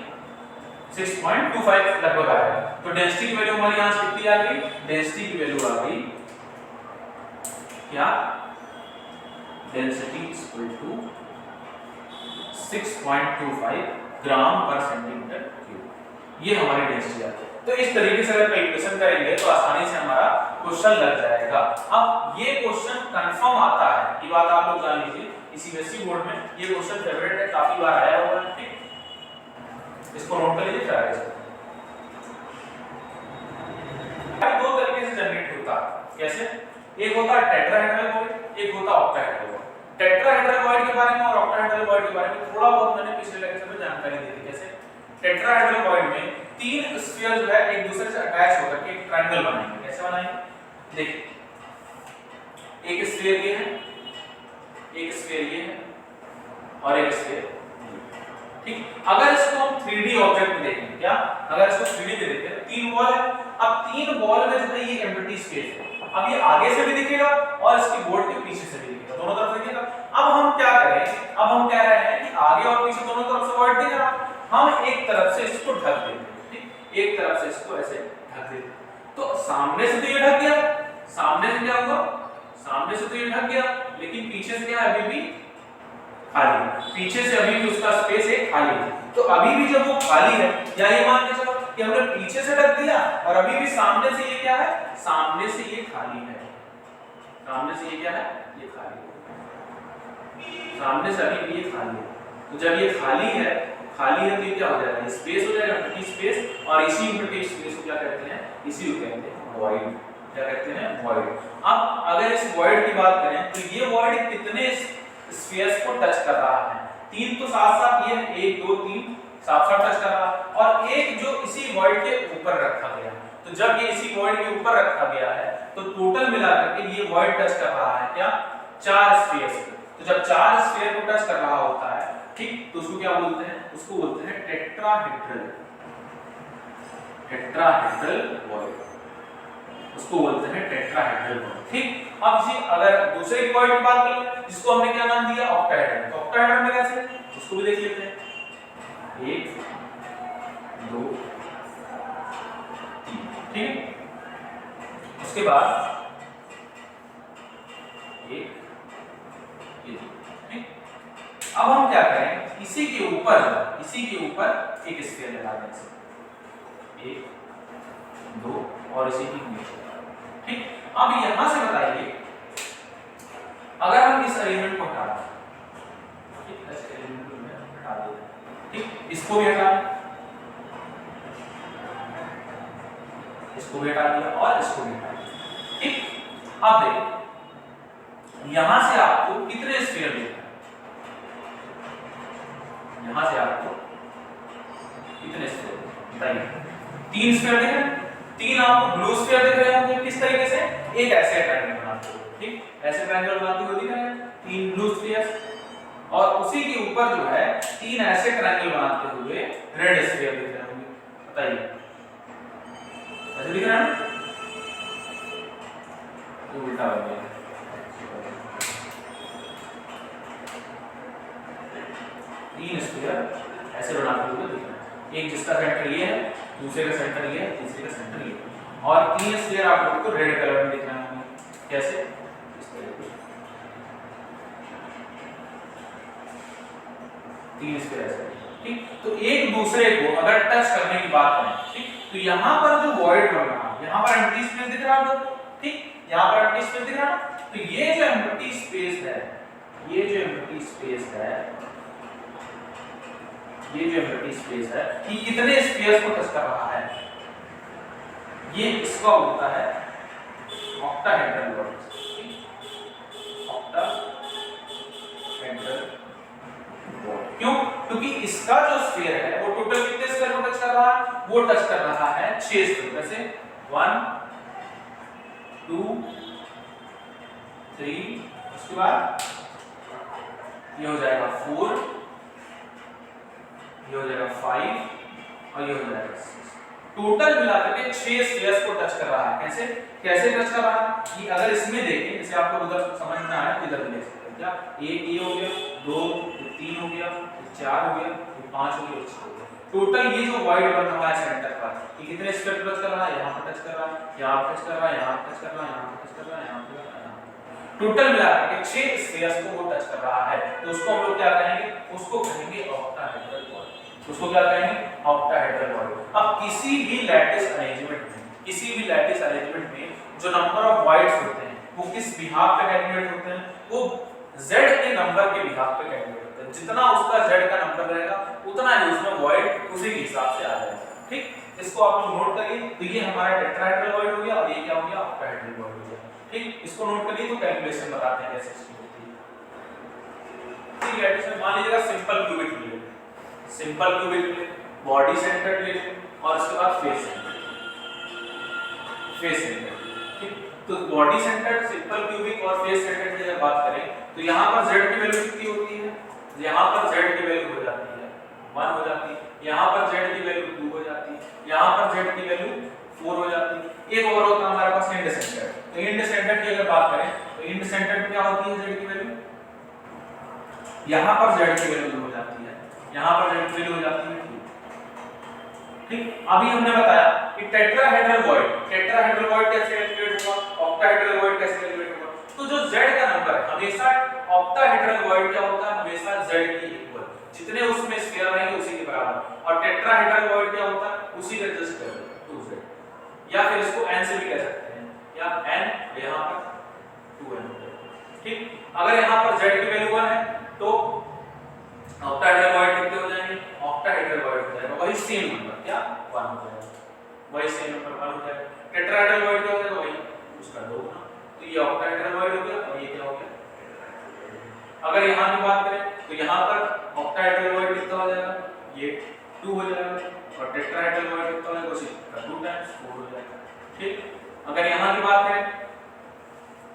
A: 6.25 लगभग आएगा। तो डेंसिटी की वैल्यू हमारी यहाँ से कितनी आ गई? डेंसिटी की वैल्यू आ गई क्या? डेंसिटी इक्वल टू 6.25 ग्राम पर सेंटीमीटर क्यूब, ये हमारी डेंसिटी आती है। तो इस तरीके से अगर कैलकुलेशन करेंगे तो आसानी से हमारा क्वेश्चन लग जाएगा। अब ये क्वेश्चन कंफर्म आता है, ये बात आप लोग जान लीजिए, इसी यूपीएससी बोर्ड में ये क्वेश्चन फेवरेट है, काफी बार आया हुआ है। ठीक, इसको नोट कर लीजिए। दो तरीके से जनरेट होता है, कैसे? एक होता है टेट्राहेड्रल वॉइड, एक होता है ऑक्टाहेड्रल वॉइड। टेट्राहेड्रल वॉइड के बारे में और ऑक्टाहेड्रल वॉइड के बारे में थोड़ा बहुत मैंने पिछले लेक्चर में जानकारी दी थी। कैसे? टेट्राहेड्रल वॉइड में तीन स्फीयर जो है एक दूसरे से अटैच होकर के एक ट्रायंगल बनाएंगे। कैसे बनाएंगे? देखिए, एक स्फीयर ये है, एक स्फीयर ये है और एक स्फीयर। ठीक, अगर इसको हम 3D ऑब्जेक्ट में देखें, क्या अगर इसको 3D में देखें तो तीन बॉल है। अब तीन बॉल में जो है ये एम्प्टी स्पेस है। अब ये आगे से भी दिखेगा और इसकी बोर्ड के पीछे से भी दिखेगा, दोनों तरफ दिखेगा। अब हम क्या करें? अब हम कह रहे हैं कि आगे और पीछे दोनों तरफ से वॉइड दिख रहा, हम एक तरफ से इसको ढक देते हैं। ठीक, एक तरफ से इसको ऐसे ढक देते हैं। तो सामने से तो ये ढक गया, सामने से क्या हुआ? सामने से तो ये ढक गया, लेकिन पीछे से क्या है? अभी भी खाली, पीछे से अभी भी उसका स्पेस है खाली। तो अभी भी जब वो खाली है, या ये मान के चलो कि हमने पीछे से ढक दिया और अभी भी सामने से ये क्या है? सामने से ये खाली है। सामने से ये क्या है? ये खाली है। सामने से अभी भी ये खाली है। तो जब ये खाली है तो ये क्या हो जाएगा? स्पेस हो जाएगा, एम्प्टी स्पेस। और इसी एम्प्टी स्पेस को क्या कहते हैं? इसी को कहते हैं वॉइड। क्या कहते हैं? वॉइड। अब अगर इस वॉइड की बात करें तो ये वॉइड कितने स्फीयर्स को टच कर रहा है? तीन तो साथ-साथ ये 1 2 3 साथ-साथ टच कर रहा है, और एक जो इसी वॉइड के ऊपर रखा गया। तो जब ये इसी वॉइड के ऊपर रखा गया है तो टोटल मिलाकर के ये वॉइड टच कर रहा है क्या? 4 स्फीयर्स को। तो जब 4 स्फीयर को टच कर रहा होता है, ठीक, तो उसको क्या बोलते हैं? उसको बोलते हैं टेट्राहेड्रल। टेट्राहेड्रल वॉइड, उसको बोलते हैं टेट्राहेड्रल वॉइड। ठीक, अब जी अगर दूसरे की वॉइड की बात करें जिसको हमने क्या नाम दिया? ऑक्टाहेड्रल। तो ऑक्टाहेड्रल में कैसे? उसको भी देख लेते हैं। 1 2 3, ठीक, उसके बाद 1 2, ठीक। अब हम क्या करें? इसी के ऊपर एक स्फीयर लगा दें, 1 2 और इसी के नीचे। ठीक, अब यहां से बताइए अगर हम इस एलिमेंट को हटा दें, ठीक, इस एलिमेंट को हटा दें, ठीक, इसको भी हटा दें, इसको भी हटा दिया और इसको भी हटा दिया। ठीक, अब देखिए यहां से आपको कितने स्फीयर दिख रहे हैं? यहां से आपको कितने स्फीयर बताइए? 3 स्फीयर दिख रहे हैं। 3 आपको ब्लू स्फीयर दिख रहे होंगे। किस तरीके से? एक ऐसे ट्रायंगल बनाते हुए, ठीक, ऐसे ट्रायंगल बनाते हुए दिख रहे हैं 3 ब्लू स्फीयर्स, और उसी के ऊपर जो है 3 ऐसे ट्रायंगल बनाते हुए रेड स्फीयर दिख रहे होंगे। बताइए, ऐसे दिख रहा है? तो उल्टा हो गया। 3 स्फीयर ऐसे बनाते हुए दिख रहे हैं, एक जिसका सेंटर ये है, दूसरे का सेंटर ये है, तीसरे का सेंटर ये है, और 3 स्फीयर आप लोगों को रेड कलर में दिख रहे होंगे। कैसे? इस तरीके से 3 स्फीयर ऐसे, ठीक। तो एक दूसरे को अगर टच करने की बात करें, ठीक, तो यहाँ पर जो वॉइड बन रहा है, यहाँ पर एम्प्टी स्पेस दिख रहा है आपको, ठीक, यहाँ पर एम्प्टी स्पेस दिख रहा है। तो ये जो एम्प्टी स्पेस है, ये जो एम्प्टी स्पेस है, ये कितने स्फीयर्स को टच कर रहा है? ये इसका होता है ऑक्टाहेड्रल वॉइड। ऑक्टाहेड्रल वॉइड क्यों? क्योंकि इसका जो स्फीयर है वो टोटल कितने स्फीयर को टच कर रहा है? वो टच कर रहा है 6 स्फीयर। वैसे 1 2 3, उसके बाद ये हो जाएगा 4, ये हो जाएगा 5 और ये हो जाएगा 6। टोटल मिलाकर के 6 स्फीयर्स को टच कर रहा है। कैसे टच कर रहा है? कि अगर इसमें देखें, जैसे आपको उधर समझ में आया, इधर भी देख सकते हैं। क्या? 1 ये हो गया, 2 3 हो गया, 4 हो गया, ये 5 हो गया, 6 हो गया। टोटल ये जो वॉइड बन रहा है सेंटर पर, ये कितने स्फीयर टच कर रहा है? यहाँ पर टच कर रहा है, यहाँ पर टच कर रहा है, यहाँ पर टच कर रहा है, यहाँ पर टच कर रहा है, यहाँ पर टच कर रहा है। टोटल मिलाकर के 6 स्फीयर्स को वो टच कर रहा है, तो उसको हम लोग क्या कहेंगे? उसको कहेंगे ऑक्टाहेड्रल वॉइड। उसको क्या कहेंगे? Octahedral void. अब किसी भी लैटिस अरेंजमेंट में, किसी भी लैटिस अरेंजमेंट में जो नंबर ऑफ वॉइड्स होते हैं वो किस बिहाफ पे कैलकुलेट होते हैं? वो z के नंबर के बिहाफ पे कैलकुलेट होते हैं। जितना उसका z का नंबर रहेगा उतना ही उसमें वॉइड उसी के हिसाब से आ जाएगा। ठीक, इसको आप लोग नोट करिए। तो ये हमारा टेट्राहेड्रल वॉइड हो गया और ये क्या हो गया? ऑक्टाहेड्रल वॉइड हो गया। ठीक, इसको नोट करिए। तो कैलकुलेशन बताते हैं कैसे इसकी होती है। ठीक है, इसमें मान लीजिएगा simple cubic plate, simple cubic plate, body centred plate और उसके बाद फेस सेंटर्ड, फेस सेंटर्ड। ठीक, तो बॉडी सेंटर्ड, सिंपल क्यूबिक और फेस सेंटर्ड की जब बात करें तो यहाँ पर z की वैल्यू कितनी होती है? यहाँ पर z की वैल्यू हो जाती है 1 हो जाती है, यहाँ पर z की वैल्यू 2 हो जाती है, यहाँ पर z की वैल्यू 4 हो जाती है। एक और होता है हमारे पास इंड सेंटर्ड। तो इंड सेंटर्ड की अगर बात करें तो इंड सेंटर्ड में क्या होती है z की वैल्यू? यहाँ पर z की वैल्यू 2 हो जाती है, यहाँ पर z की वैल्यू हो जाती है 2। ठीक, अभी हमने बताया कि टेट्राहेड्रल वॉइड, टेट्राहेड्रल वॉइड कैसे कैलकुलेट होगा, ऑक्टाहेड्रल वॉइड कैसे कैलकुलेट होगा? तो जो z का नंबर है हमेशा ऑक्टाहेड्रल वॉइड क्या होता है? हमेशा z की इक्वल, जितने उसमें स्फीयर रहेंगे उसी के बराबर। और टेट्राहेड्रल वॉइड क्या होता है? उसी का जस्ट 2z, या फिर इसको n से भी कह सकते हैं, या n यहां पर 2n हो जाएगा। ठीक, अगर यहां पर z की वैल्यू 1 है तो ऑक्टाहेड्रल वॉइड कितने हो जाएंगे? ऑक्टाहेड्रल वॉइड हो जाएगा वही सेम नंबर, क्या 1 हो जाएगा, वही सेम नंबर 1 हो जाएगा। टेट्राहेड्रल वॉइड क्या हो जाएगा? वही उसका 2 गुना। तो ये ऑक्टाहेड्रल वॉइड हो गया और ये क्या हो गया? अगर यहां की बात करें तो यहां पर ऑक्टाहेड्रल वॉइड कितना हो जाएगा? ये 2 हो जाएगा और टेट्राहेड्रल वॉइड कितना हो जाएगा? उसी का 2 टाइम्स 4 हो जाएगा। ठीक, अगर यहां की बात करें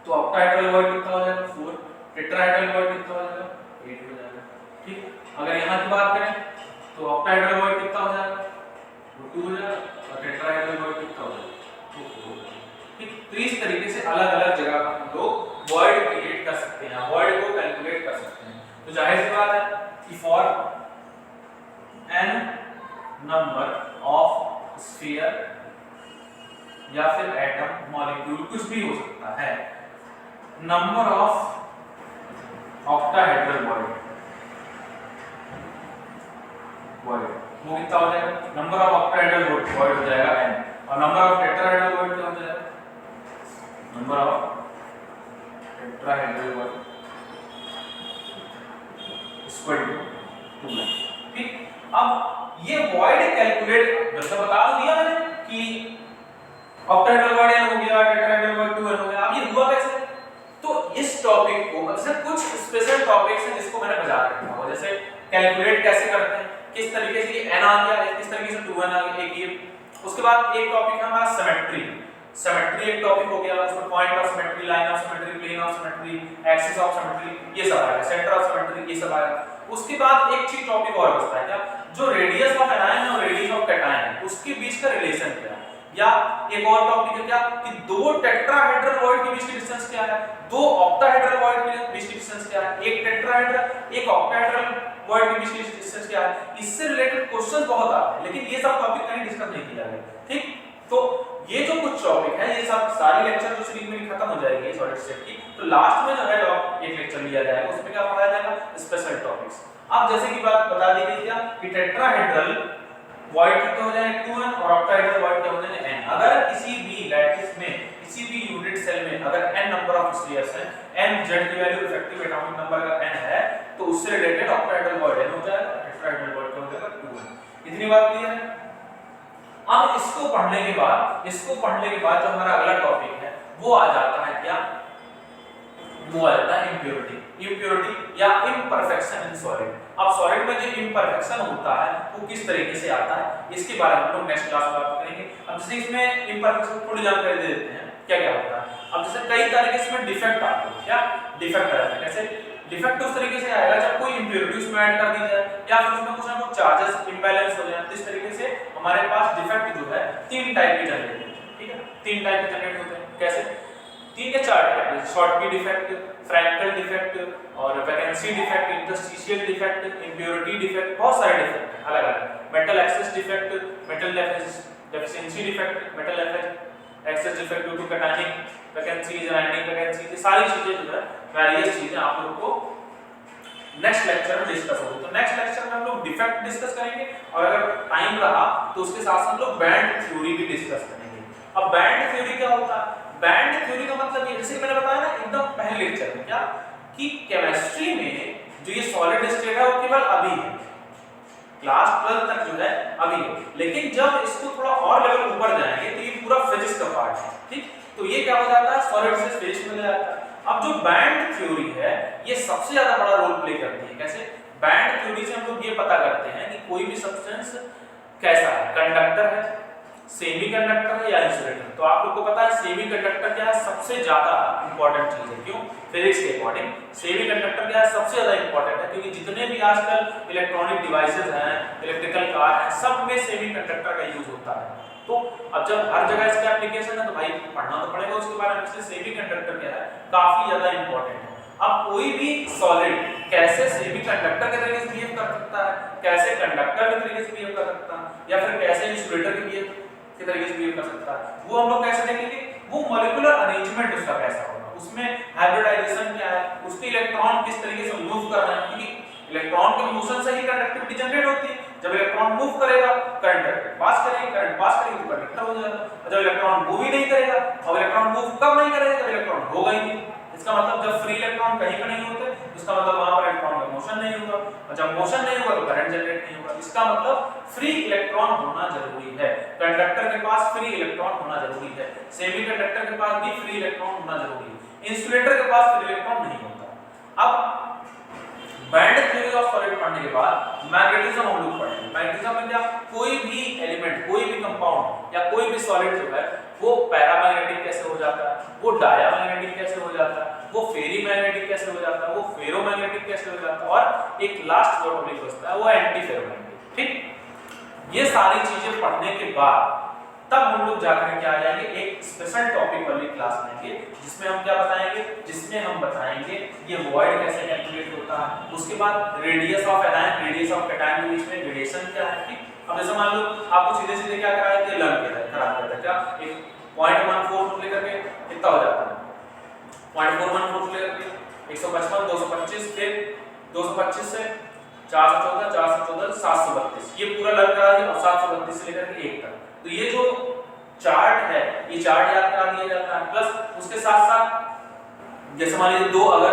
A: तो ऑक्टाहेड्रल वॉइड कितना हो जाएगा? 4, टेट्राहेड्रल वॉइड कितना हो जाएगा? 8 हो जाएगा। ठीक, अगर यहां की बात करें तो ऑक्टाहेड्रल वॉइड कितना हो जाएगा? 2 हो जाएगा और टेट्राहेड्रल वॉइड कितना हो जाएगा? 4 हो जाएगा। ठीक, तो इस तरीके से अलग-अलग जगह पर हम लोग वॉइड क्रिएट कर सकते हैं, वॉइड को कैलकुलेट कर सकते हैं। तो जाहिर सी बात है कि for n number of sphere या फिर एटम, मॉलिक्यूल, कुछ भी हो सकता है, नंबर ऑफ ऑक्टाहेड्रल वॉइड वो कितना हो जाएगा? नंबर ऑफ ऑक्टाहेड्रल वॉइड हो जाएगा n और नंबर ऑफ टेट्राहेड्रल वॉइड क्या हो जाएगा? Number of tetrahedral void equal to 2। ठीक, अब ये वॉइड कैलकुलेट मतलब बता तो दिया मैंने कि ऑक्टाहेड्रल वॉइड n हो गया, टेट्राहेड्रल वॉइड 2n हो गया। अब ये हुआ कैसे? तो इस टॉपिक को मतलब कुछ स्पेशल टॉपिक्स हैं जिसको मैंने बता रखा है, जैसे कैलकुलेट कैसे करते हैं, किस तरीके से n आ गया, किस तरीके से 2n आ गया, एक ये। उसके बाद एक टॉपिक है हमारा सिमेट्री। सिमेट्री एक टॉपिक हो गया, उसमें point of symmetry, line of symmetry, plane of symmetry, axis of symmetry, ये सब आएगा, सेंटर ऑफ सिमेट्री, ये सब आएगा। उसके बाद एक चीज टॉपिक और बचता है क्या? जो रेडियस ऑफ एनायन और रेडियस ऑफ कैटायन है उसके बीच का रिलेशन क्या है, या एक और टॉपिक है क्या कि दो टेट्राहेड्रल वॉइड के बीच की डिस्टेंस क्या है, दो ऑक्टाहेड्रल वॉइड के बीच की डिस्टेंस क्या है, एक टेट्राहेड्रल एक ऑक्टाहेड्रल वॉइड के बीच की डिस्टेंस क्या है। इससे रिलेटेड क्वेश्चंस बहुत आते हैं, लेकिन ये सब टॉपिक कहीं डिस्कस नहीं किया गया। ठीक, तो ये जो कुछ टॉपिक है ये सब सारी लेक्चर जो सीरीज में खत्म हो जाएगी सॉलिड स्टेट की, तो लास्ट में जो है एक लेक्चर लिया जाएगा, उसमें क्या पढ़ाया जाएगा? Special topics. अब जैसे कि बात बता दी गई क्या कि टेट्राहेड्रल वॉइड कितना हो जाएगा 2n और ऑक्टाहेड्रल वॉइड क्या हो जाएगा n। अगर किसी भी लैटिस में किसी भी यूनिट सेल में अगर n नंबर ऑफ स्फीयर्स हैं, n z की वैल्यू इफेक्टिव एटॉमिक नंबर अगर n है तो उससे रिलेटेड ऑक्टाहेड्रल वॉइड n हो जाएगा, टेट्राहेड्रल वॉइड क्या हो जाएगा 2n। इतनी बात क्लियर है? अब इसको पढ़ने के बाद जो हमारा अगला टॉपिक है वो आ जाता है क्या? वो आ जाता है इम्प्योरिटी या इम्परफेक्शन इन सॉलिड। अब सॉलिड में जो इम्परफेक्शन होता है वो किस तरीके से आता है, इसके बारे में हम लोग नेक्स्ट क्लास में बात करेंगे। अब जैसे इसमें इम्परफेक्शन थोड़ी जानकारी दे देते हैं क्या क्या होता है। अब जैसे कई तरीके से इसमें डिफेक्ट आते हैं, क्या डिफेक्ट आता है, कैसे डिफेक्ट उस तरीके से आएगा जब कोई इम्प्योरिटी उसमें ऐड कर दी जाए या फिर उसमें कुछ ना कुछ चार्जेस इंबैलेंस हो जाए। इस तरीके से हमारे पास डिफेक्ट जो है 3 टाइप के जनरेट होते हैं। ठीक है, 3 टाइप के जनरेट होते हैं, कैसे 3 या 4 type. Schottky defect, Frenkel defect और vacancy defect, interstitial defect, impurity defect, बहुत सारे डिफेक्ट हैं अलग अलग। Metal excess defect, metal deficiency defect, metal excess defect due to cationic vacancies, ionic vacancies, ये सारी चीजें जो है वेरियस चीजें आप लोगों को नेक्स्ट लेक्चर में डिस्कस होगी। तो नेक्स्ट लेक्चर में हम लोग डिफेक्ट डिस्कस करेंगे और अगर टाइम रहा तो उसके साथ हम लोग बैंड थ्योरी भी डिस्कस करेंगे। अब बैंड थ्योरी क्या होता है? बैंड थ्योरी का मतलब ये, जैसे मैंने बताया ना एकदम पहले लेक्चर में, क्या कि केमिस्ट्री में जो ये सॉलिड स्टेट है वो केवल अभी है, क्लास 12 तक जो है अभी है, लेकिन जब इसको थोड़ा और लेवल ऊपर जाएंगे तो ये पूरा फिजिक्स का पार्ट है, ठीक। तो ये क्या हो जाता है, सॉलिड से फिजिक्स में जाता है। अब जो बैंड थ्योरी है ये सबसे ज्यादा बड़ा रोल प्ले करती है। कैसे? बैंड थ्योरी से हम लोग ये पता करते हैं कि कोई भी सब्सटेंस कैसा है, कंडक्टर है, सेमीकंडक्टर है या इंसुलेटर। तो आप लोग को पता है सेमीकंडक्टर क्या है, सबसे ज्यादा इंपॉर्टेंट चीज है। क्यों? फिजिक्स के अकॉर्डिंग सेमीकंडक्टर क्या है, सबसे ज्यादा इंपॉर्टेंट है, क्योंकि जितने भी आजकल इलेक्ट्रॉनिक डिवाइसेस हैं, इलेक्ट्रिकल कार हैं, सब में सेमीकंडक्टर का यूज होता है। तो अब जब हर जगह इसका एप्लीकेशन है तो भाई पढ़ना तो पड़ेगा उसके बारे में, इसलिए सेमीकंडक्टर क्या है काफी ज्यादा इंपॉर्टेंट है। अब कोई भी सॉलिड कैसे सेमीकंडक्टर के तरीके से बिहेव कर सकता है, कैसे कंडक्टर के तरीके से बिहेव कर सकता है, या फिर कैसे इंसुलेटर के तरीके से बिहेव कर सकता है, वो हम लोग कैसे देखेंगे। वो मॉलिक्यूलर अरेंजमेंट उसका कैसा होगा, उसमें हाइब्रिडाइजेशन क्या है, उसके इलेक्ट्रॉन किस तरीके से मूव कर रहे हैं, क्योंकि इलेक्ट्रॉन के मोशन से ही कंडक्टिविटी जनरेट होती है। जब इलेक्ट्रॉन मूव करेगा करंट पास करेगी, करंट पास करेगी तो कंडक्टर हो जाएगा। और जब इलेक्ट्रॉन मूव ही नहीं करेगा, अब इलेक्ट्रॉन मूव कब नहीं करेगा, जब इलेक्ट्रॉन होगा ही नहीं। इसका मतलब जब फ्री इलेक्ट्रॉन कहीं पर नहीं होते, इसका मतलब वहां पर इलेक्ट्रॉन का मोशन नहीं होगा, और जब मोशन नहीं होगा तो करंट जनरेट नहीं होगा। इसका मतलब फ्री इलेक्ट्रॉन होना जरूरी है। कंडक्टर के पास फ्री इलेक्ट्रॉन होना जरूरी है, सेमीकंडक्टर के पास भी फ्री इलेक्ट्रॉन होना जरूरी है, इंसुलेटर के पास फ्री इलेक्ट्रॉन नहीं होता। अब बैंड थ्योरी ऑफ सॉलिड पढ़ने के बाद मैग्नेटिज्म हम लोग पढ़ेंगे। मैग्नेटिज्म में क्या, कोई भी एलिमेंट, कोई भी कंपाउंड या कोई भी सॉलिड जो है वो पैरामैग्नेटिक कैसे हो जाता है, वो डायामैग्नेटिक कैसे हो जाता है, वो फेरी मैग्नेटिक कैसे हो जाता है, वो फेरोमैग्नेटिक कैसे हो जाता है, और एक लास्ट जो टॉपिक बचता है वो एंटी फेरोमैग्नेटिक। ठीक, ये सारी चीजें पढ़ने के बाद तब हम लोग जाकर क्या आ जाएंगे, एक स्पेशल टॉपिक वाली क्लास लेंगे जिसमें हम क्या बताएंगे, जिसमें हम बताएंगे ये वॉइड कैसे कैलकुलेट होता है, उसके बाद radius of anion, radius of cation के बीच में रेडिएशन क्या है। ठीक, अब जैसे मान लो आपको सीधे सीधे क्या कराया थे, लर्न किया था, खराब किया था क्या, एक 0.14 लेकर के कितना हो जाता है, 0.414 लेकर के 155, 225, फिर 225 से 414, 414, 732, ये पूरा लर्न करा दिया, और 732 से लेकर के 1 तक। तो ये जो चार्ट है ये चार्ट याद करा दिया जाता है, प्लस उसके साथ साथ जैसे मान लीजिए दो अगर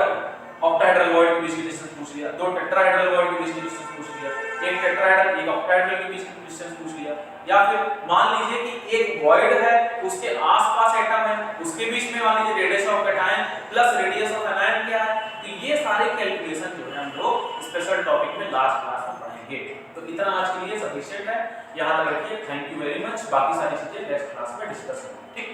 A: ऑक्टाहेड्रल वॉइड के बीच की डिस्टेंस पूछ लिया, दो टेट्राहेड्रल वॉइड के बीच की डिस्टेंस पूछ लिया, एक टेट्राहेड्रल एक ऑक्टाहेड्रल के बीच की डिस्टेंस पूछ लिया, या फिर मान लीजिए कि एक वॉइड है उसके आसपास एटम है, उसके बीच में मान लीजिए radius of cation plus radius of anion क्या है। तो ये सारे कैलकुलेशन जो है हम लोग स्पेशल टॉपिक में लास्ट क्लास में पढ़ेंगे। तो इतना आज के लिए सफिशिएंट है, यहां तक रखिए। थैंक यू वेरी मच, बाकी सारी चीजें नेक्स्ट क्लास में डिस्कस करेंगे। ठीक।